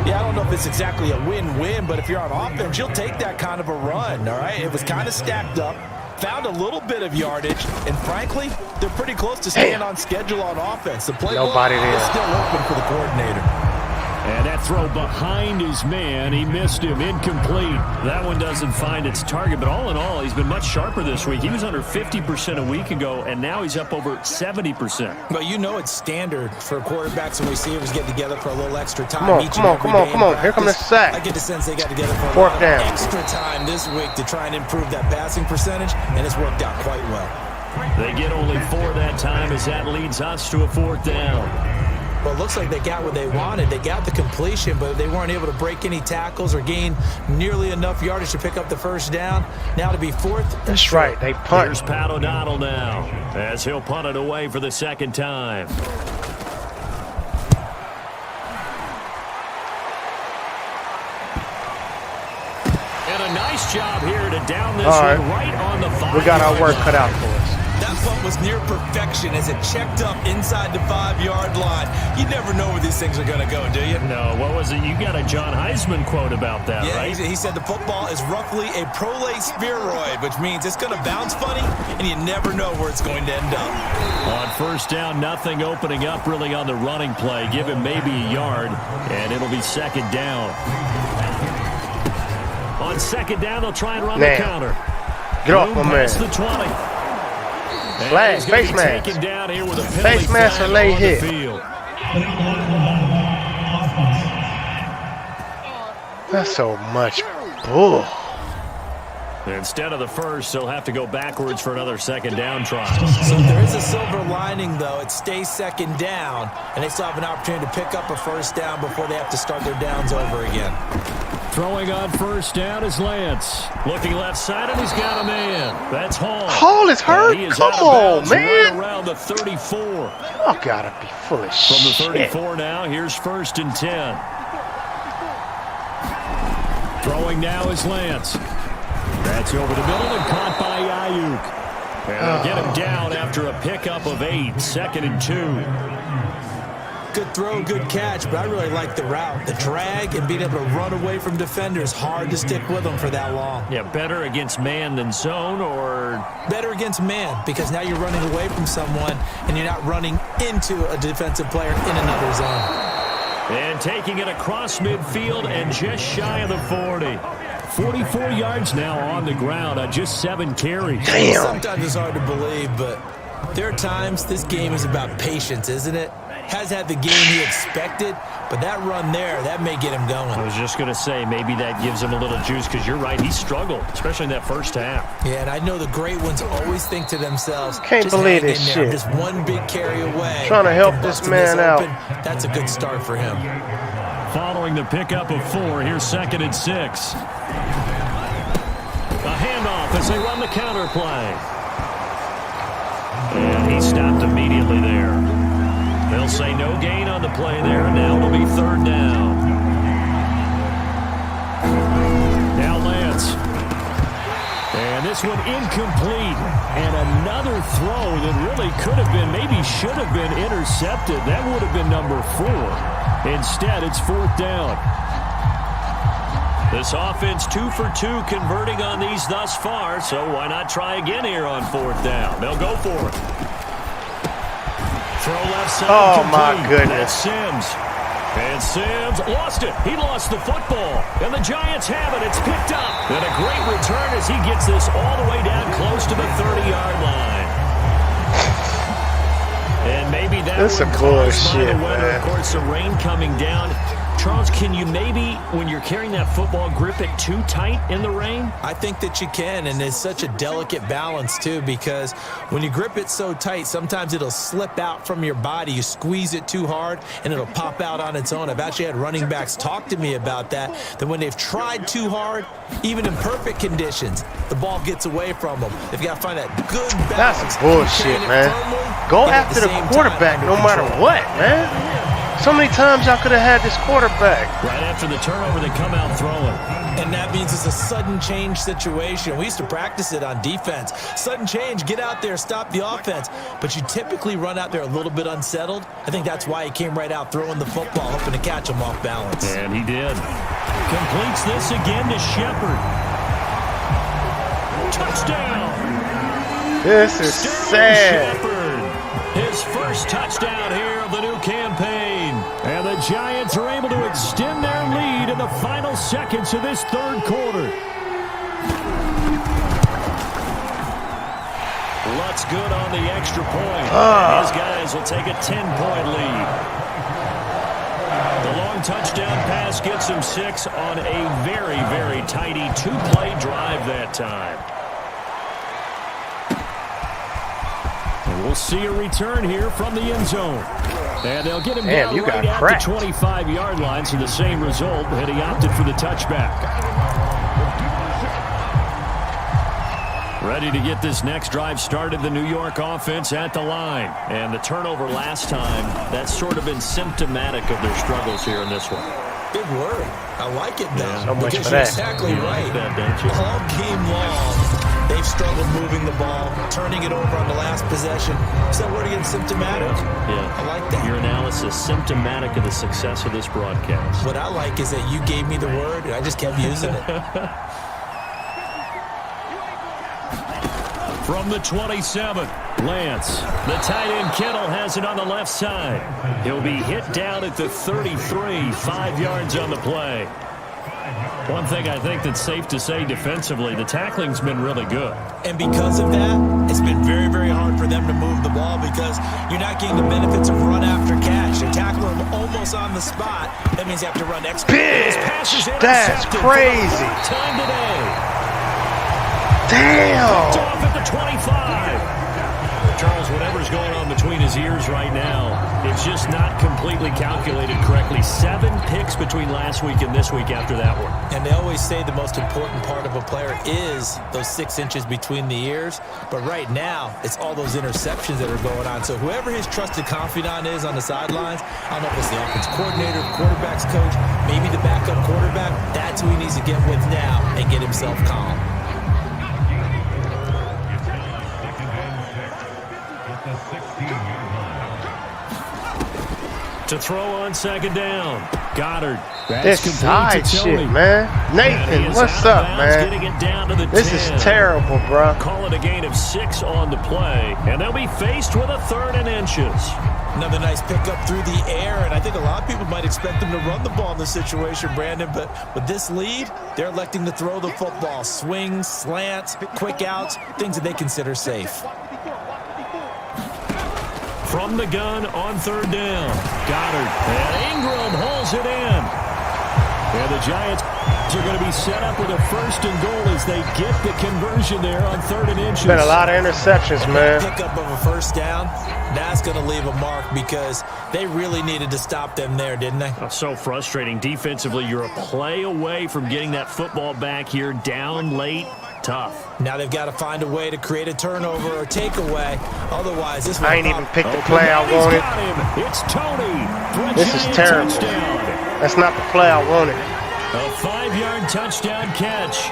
Yeah, I don't know if it's exactly a win-win, but if you're on offense, you'll take that kind of a run, all right? It was kind of stacked up, found a little bit of yardage, and frankly, they're pretty close to staying on schedule on offense. The playbook is still open for the coordinator. And that throw behind his man, he missed him, incomplete. That one doesn't find its target, but all in all, he's been much sharper this week. He was under 50% a week ago, and now he's up over 70%. Well, you know it's standard for quarterbacks and receivers getting together for a little extra time. Come on. Here comes the sack. I get the sense they got together for a fourth down. Extra time this week to try and improve that passing percentage, and it's worked out quite well. They get only 4 that time as that leads us to a fourth down. Well, it looks like they got what they wanted. They got the completion, but they weren't able to break any tackles or gain nearly enough yardage to pick up the first down. Now to be fourth. That's right. They punt. Here's Pat O'Donnell now as he'll punt it away for the second time. And a nice job here to down this one right on the 5-yard line. We got our work cut out for us. That punt was near perfection as it checked up inside the 5-yard line. You never know where these things are going to go, do you? No, what was it? You got a John Heisman quote about that, right? He said the football is roughly a prolate spheroid, which means it's going to bounce funny, and you never know where it's going to end up. On first down, nothing opening up really on the running play. Give him maybe a yard, and it'll be second down. On second down, they'll try and run the counter. Get off my man. The 20. Flag, face mask. Face mask or lay hit. That's so much bull. Instead of the first, they'll have to go backwards for another second down try. So there is a silver lining, though. It stays second down, and they still have an opportunity to pick up a first down before they have to start their downs over again. Throwing on first down is Lance. Looking left side, and he's got a man. That's Hall. Hall is hurt? Come on, man. Right around the 34. Y'all gotta be full of shit. From the 34 now, here's first and 10. Throwing now is Lance. That's over the middle and caught by Ayuk. And they'll get him down after a pickup of 8, 2nd and 2. Good throw, good catch, but I really like the route. The drag and being able to run away from defenders, hard to stick with them for that long. Yeah, better against man than zone, or? Better against man, because now you're running away from someone and you're not running into a defensive player in another zone. And taking it across midfield and just shy of the 40. 44 yards now on the ground on just 7 carries. Damn. Sometimes it's hard to believe, but there are times this game is about patience, isn't it? Has had the game he expected, but that run there, that may get him going. I was just going to say, maybe that gives him a little juice, because you're right, he struggled, especially in that first half. Yeah, and I know the great ones always think to themselves, can't believe this shit. Just one big carry away. Trying to help this man out. That's a good start for him. Following the pickup of 4, here's 2nd and 6. A handoff as they run the counter play. And he stopped immediately there. They'll say no gain on the play there, and now it'll be 3rd down. Now Lance. And this one incomplete. And another throw that really could have been, maybe should have been intercepted. That would have been number 4. Instead, it's 4th down. This offense 2 for 2 converting on these thus far, so why not try again here on 4th down? They'll go for it. Throw left side. Oh, complete. my goodness. That's Sims. And Sims lost it. He lost the football. And the Giants have it. It's picked up. And a great return as he gets this all the way down close to the 30-yard line. And maybe that is some bullshit, man. Of course, the rain coming down. Charles, can you maybe, when you're carrying that football, grip it too tight in the rain? I think that you can, and it's such a delicate balance, too, because when you grip it so tight, sometimes it'll slip out from your body. You squeeze it too hard, and it'll pop out on its own. I've actually had running backs talk to me about that when they've tried too hard, even in perfect conditions, the ball gets away from them. They've got to find that good balance. That's bullshit, man. Go after the quarterback no matter what, man. So many times y'all could have had this quarterback. Right after the turnover, they come out throwing. And that means it's a sudden change situation. We used to practice it on defense. Sudden change, get out there, stop the offense. But you typically run out there a little bit unsettled. I think that's why he came right out throwing the football, hoping to catch him off balance. And he did. Completes this again to Shepard. Touchdown. This is sad. Shepard, his first touchdown here of the new campaign. And the Giants are able to extend their lead in the final seconds of this third quarter. Lutz good on the extra point. These guys will take a 10-point lead. The long touchdown pass gets him 6 on a very, very tidy 2-play drive that time. And we'll see a return here from the end zone. And they'll get him down right at the 25-yard line, so the same result, and he opted for the touchback. Ready to get this next drive started, the New York offense at the line. And the turnover last time, that's sort of been symptomatic of their struggles here in this one. Big word. I like it, though. Yeah, so much because for you're that. exactly right. Like that, don't you? All game long, they've struggled moving the ball, turning it over on the last possession. Is that word again, symptomatic? Yeah. I like that. Your analysis, symptomatic of the success of this broadcast. What I like is that you gave me the word, and I just kept using it. From the 27, Lance. The tight end Kittle has it on the left side. He'll be hit down at the 33, 5 yards on the play. One thing I think that's safe to say defensively, the tackling's been really good. And because of that, it's been very, very hard for them to move the ball because you're not getting the benefits of run after catch. They're tackling them almost on the spot. That means you have to run extra. That's crazy. Time today. Damn! Off at the 25. Charles, whatever's going on between his ears right now, it's just not completely calculated correctly. 7 picks between last week and this week after that one. And they always say the most important part of a player is those 6 inches between the ears. But right now, it's all those interceptions that are going on. So whoever his trusted confidant is on the sidelines, I don't know if it's the offense coordinator, quarterback's coach, maybe the backup quarterback, that's who he needs to get with now and get himself calm. To throw on second down. Goddard. This side shit, man. Nathan, what's up, man? It down to the this 10. is terrible, bro. Call it a gain of 6 on the play, and they'll be faced with a 3rd and inches. Another nice pickup through the air, and I think a lot of people might expect them to run the ball in this situation, Brandon, but with this lead, they're electing to throw the football. Swings, slants, quick outs, things that they consider safe. From the gun on 3rd down. Goddard. And Ingram holds it in. And the Giants are going to be set up with a 1st and goal as they get the conversion there on 3rd and inches. Been a lot of interceptions, man. Pickup of a 1st down, that's going to leave a mark because they really needed to stop them there, didn't they? Oh, so frustrating. Defensively, you're a play away from getting that football back here down late. Tough. Now they've got to find a way to create a turnover or takeaway. Otherwise, this I ain't even picked the play I wanted. It's Tony. This is terrible. That's not the play I wanted. A 5-yard touchdown catch.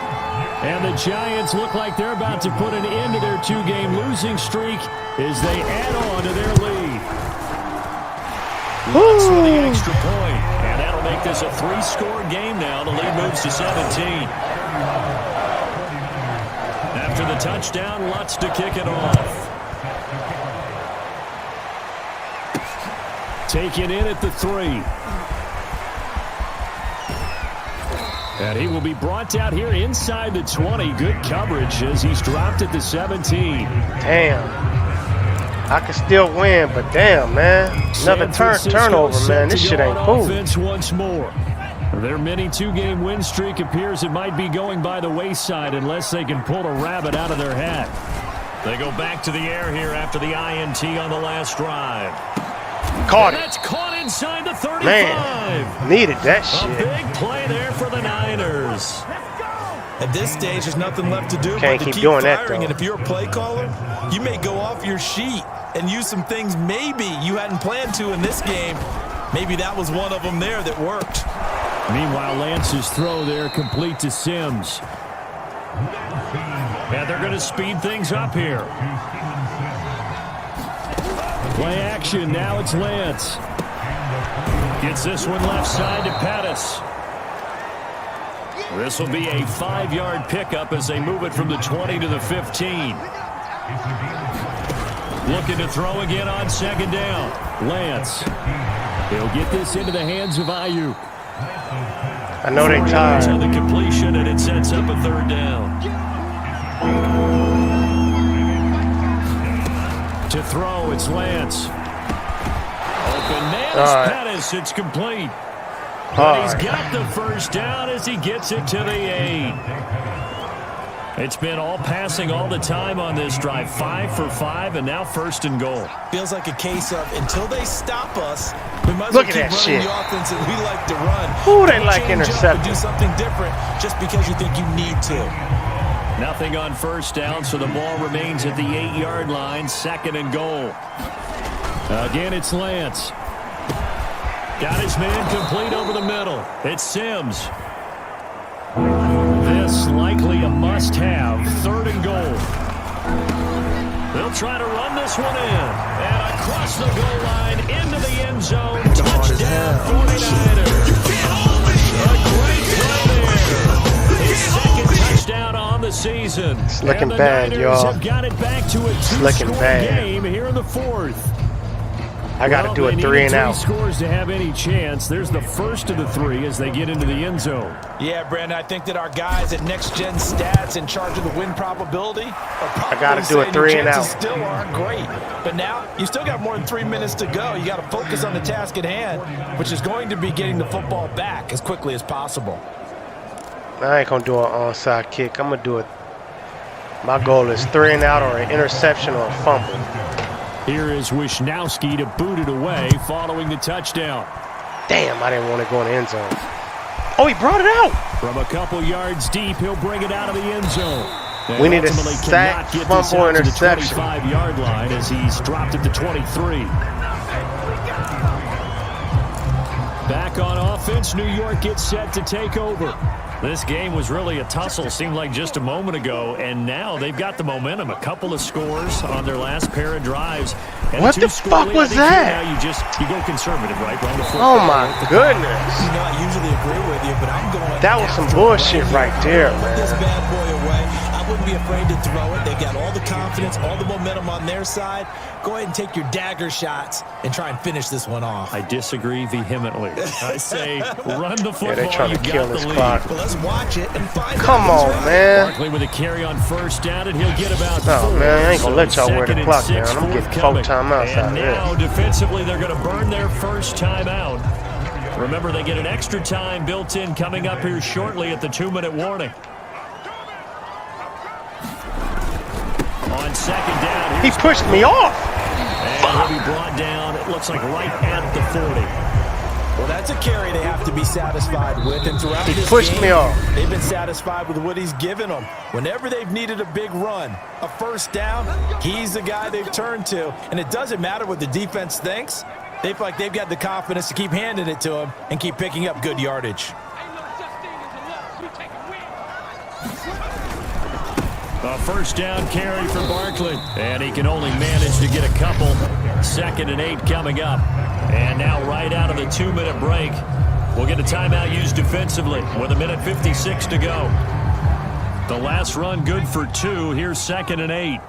And the Giants look like they're about to put an end to their 2-game losing streak as they add on to their lead. Lutz for the extra point. And that'll make this a 3-score game now. The lead moves to 17. After the touchdown, Lutz to kick it off. Taken in at the 3. And he will be brought down here inside the 20. Good coverage as he's dropped at the 17. Damn. I can still win, but damn, man. Another turnover, man. This shit ain't cool. Once more. Their mini two-game win streak appears it might be going by the wayside unless they can pull a rabbit out of their hat. They go back to the air here after the INT on the last drive. Caught it. That's caught inside the 35. Man, needed that shit. A big play there for the Niners. At this stage, there's nothing left to do Can't but to keep doing firing. that, And if you're a play caller, you may go off your sheet and use some things maybe you hadn't planned to in this game. Maybe that was one of them there that worked. Meanwhile, Lance's throw there complete to Sims. And they're going to speed things up here. Play action. Now it's Lance. Gets this one left side to Pettis. This will be a 5-yard pickup as they move it from the 20 to the 15. Looking to throw again on second down. Lance. He'll get this into the hands of Ayuk. I know they tired. On the completion, and it sets up a 3rd down. To throw, it's Lance. Open man is Pettis. It's complete. But he's got the 1st down as he gets it to the 8. It's been all passing all the time on this drive. 5 for 5, and now 1st and goal. Feels like a case of until they stop us, we might as well keep running the offense that we like to run. Ooh, they like intercepting. Do something different just because you think you need to. Nothing on 1st down, so the ball remains at the 8-yard line. 2nd and goal. Again, it's Lance. Got his man complete over the middle. It's Sims. This likely a must-have. 3rd and goal. They'll try to run this one in. And across the goal line into the end zone. Touchdown, 49ers. A great play there. His 2nd touchdown on the season. It's looking and the bad, Niners y'all. have got it back to a 2-score game here in the 4th. I got to do a 3 and out. 3 scores to have any chance. There's the 1st of the 3 as they get into the end zone. Yeah, Brandon, I think that our guys at Next Gen Stats in charge of the win probability I got to do a 3 and out. Still aren't great, but now you still got more than 3 minutes to go. You got to focus on the task at hand, which is going to be getting the football back as quickly as possible. I ain't gonna do an onside kick. I'm gonna do it. My goal is 3 and out or an interception or a fumble. Here is Wisnowski to boot it away following the touchdown. Damn, I didn't want to go in the end zone. Oh, he brought it out. From a couple yards deep, he'll bring it out of the end zone. And we need a sack, fumble, interception. The 25-yard line as he's dropped it to 23. Back on offense, New York gets set to take over. This game was really a tussle, seemed like just a moment ago, and now they've got the momentum. A couple of scores on their last pair of drives. And what the fuck was that? Now you go conservative, right? Run the oh my goodness! You know, I usually agree with you, but I'm going. That was some bullshit right there, man. This bad boy away. I wouldn't be afraid to throw it. They got all the confidence, all the momentum on their side. Go ahead and take your dagger shots and try and finish this one off. I disagree vehemently. I say run the football. Yeah, they're trying to kill this clock. Well, let's watch it and find Come on, man. Barkley with a carry on 1st down, and he'll get about 4. Oh, man, I ain't going to let y'all wear the clock down. I'm getting 4 timeouts out of this. Now, defensively, they're going to burn their 1st timeout. Remember, they get an extra time built in coming up here shortly at the 2-minute warning. On 2nd down. He pushed me off. And he'll be brought down, it looks like right at the 40. Well, that's a carry they have to be satisfied with. And throughout this pushed game, me off. They've been satisfied with what he's given them. Whenever they've needed a big run, a 1st down, he's the guy they've turned to. And it doesn't matter what the defense thinks. They feel like they've got the confidence to keep handing it to him and keep picking up good yardage. A 1st down carry for Barkley. And he can only manage to get a couple. 2nd and 8 coming up. And now right out of the 2-minute break, we'll get a timeout used defensively with 1:56 to go. The last run good for 2. Here's 2nd and 8.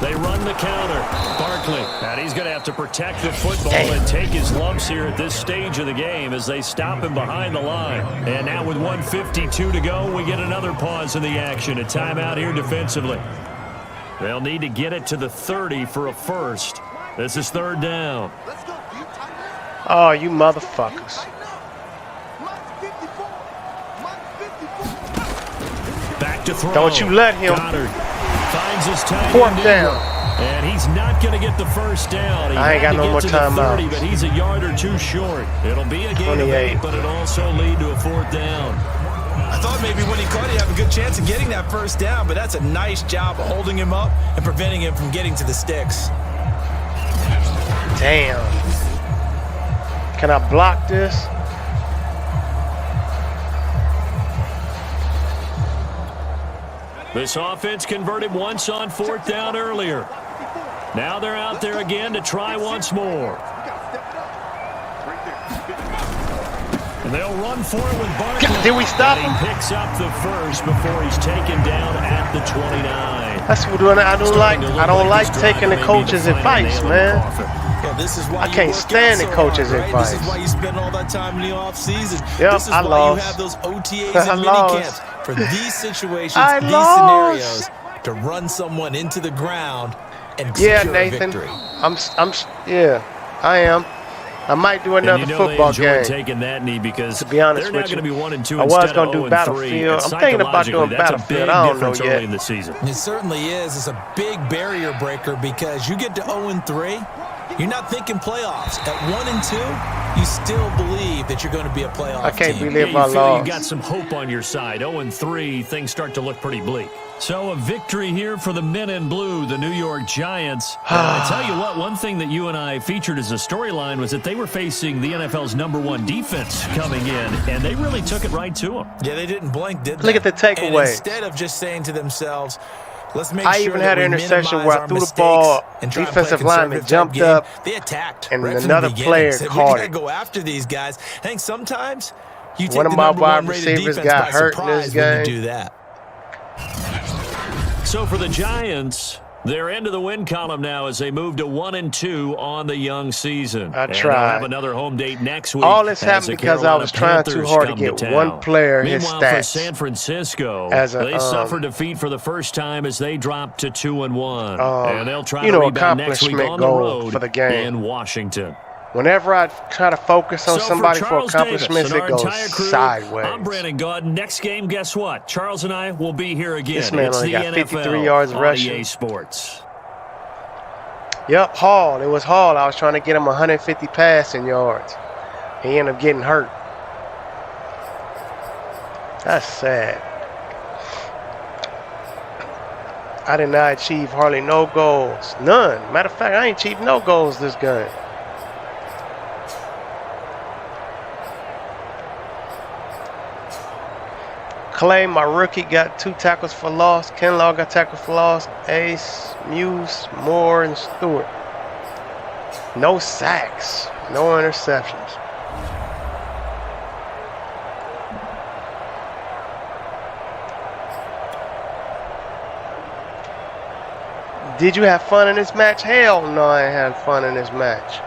They run the counter. Barkley, and he's going to have to protect the football and take his lumps here at this stage of the game as they stop him behind the line. And now with 1:52 to go, we get another pause in the action. A timeout here defensively. They'll need to get it to the 30 for a first. This is third down. Oh, you motherfuckers. Back to throw. Don't you let him. Goddard finds his tight Fourth end down. And he's not going to get the first down. He I ain't got no more timeouts. But he's a yard or two short. It'll be a gain of 8, but it'll also lead to a fourth down. I thought maybe when he caught it, he'd have a good chance of getting that first down, but that's a nice job of holding him up and preventing him from getting to the sticks. Damn. Can I block this? This offense converted once on fourth down earlier. Now they're out there again to try once more. And they'll run for it with Barkley. Did we stop him? He picks up the first before he's taken down at the 29. That's what I don't like taking the coach's advice, man. Well, this is why I can't stand the coach's advice. This is why you spend all that time in the offseason. Yep, this is I why lost. you have those OTAs and minicamps for these situations, these lost. scenarios, to run someone into the ground and Yeah, secure Nathan. a victory. Yeah, I am. I might do another football game. Taking that knee because to be honest they're with not going to be 1 and 2 I was instead going of to 0 do and 3. Battlefield. I'm thinking about doing Battlefield. I don't know yet. In the season. It certainly is. It's a big barrier breaker because you get to 0 and 3. You're not thinking playoffs. At 1 and 2, you still believe that you're going to be a playoff I can't team. believe I I lost. You got some hope on your side. 0 and 3, things start to look pretty bleak. So a victory here for the men in blue, the New York Giants. I tell you what, one thing that you and I featured as a storyline was that they were facing the NFL's #1 defense coming in, and they really took it right to them. Yeah, they didn't blink, did they? Look at the takeaway. And instead of just saying to themselves, let's make I sure even that had an we interception minimize where I our threw the mistakes ball, and try and play a defensive lineman conservative jumped game. up, They attacked. and right from another the beginning. player Said, caught we gotta it. go after these guys. I think sometimes you take One of the my number wide 1 rated receivers defense got by hurt in this surprise when you game. do that. So for the Giants, they're into the win column now as they move to 1 and 2 on the young season. I And tried. they'll have another home date next week. All this as happened the because I Carolina was trying too Panthers hard to come get town. one player his Meanwhile, for stats. San Francisco, As a, they suffered defeat for the first time as they dropped to 2-1. And they'll try you to know, rebound next week accomplishment on the goal road for the game. in Washington. Whenever I try to focus on So somebody for Charles accomplishments, Davis and it goes our entire crew, sideways. I'm Brandon Gaudin. Next game, guess what? Charles and I will be here again. This man it's only the got NFL 53 yards on rushing. EA Sports. Yep, Hall. It was Hall. I was trying to get him 150 passing yards. He ended up getting hurt. That's sad. I did not achieve hardly no goals. None. Matter of fact, I ain't achieved no goals this game. Clay, my rookie, got 2 tackles for loss. Kinlaw got tackles for loss. Ace, Muse, Moore, and Stewart. No sacks. No interceptions. Did you have fun in this match? Hell no, I ain't had fun in this match.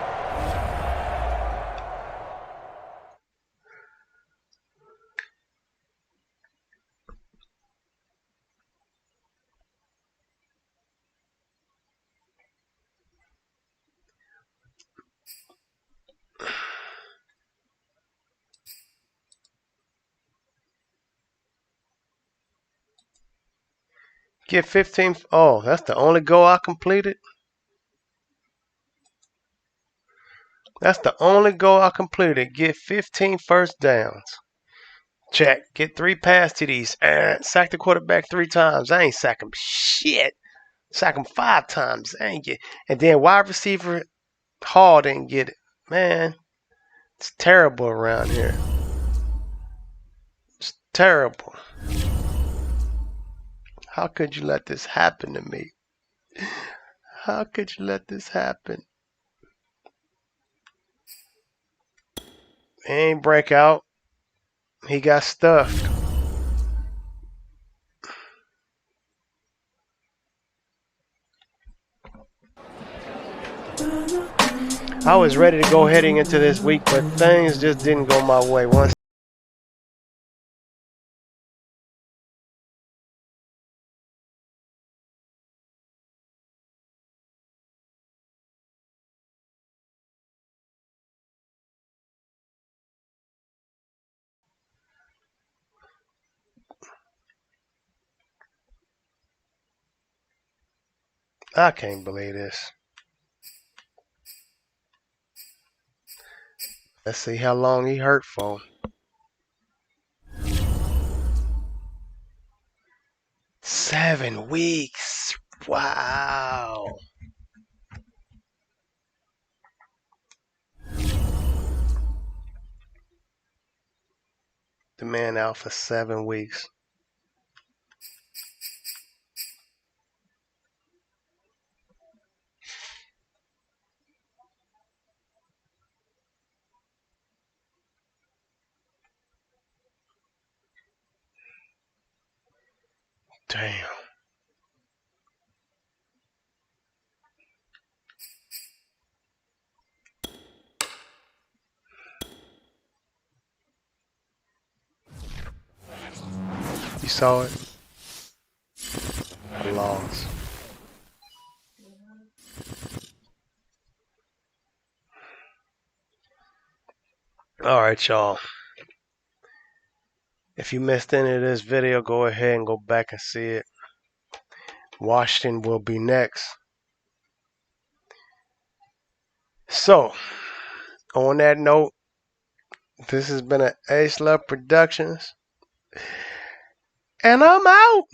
Get 15. Oh, that's the only goal I completed. That's the only goal I completed. Get 15 first downs. Check. Get 3 pass TDs. Sack the quarterback 3 times. I ain't sack him shit. Sack him 5 times. I ain't get. And then wide receiver Hall didn't get it. Man, it's terrible around here. It's terrible. How could you let this happen to me? How could you let this happen? He ain't break out. He got stuffed. I was ready to go heading into this week, but things just didn't go my way. I can't believe this. Let's see how long he hurt for. Seven weeks. Wow. The man out for 7 weeks. Damn. You saw it? I lost. All right, y'all. If you missed any of this video, go ahead and go back and see it. Washington will be next. So, on that note, this has been an Ace Love Productions, and I'm out.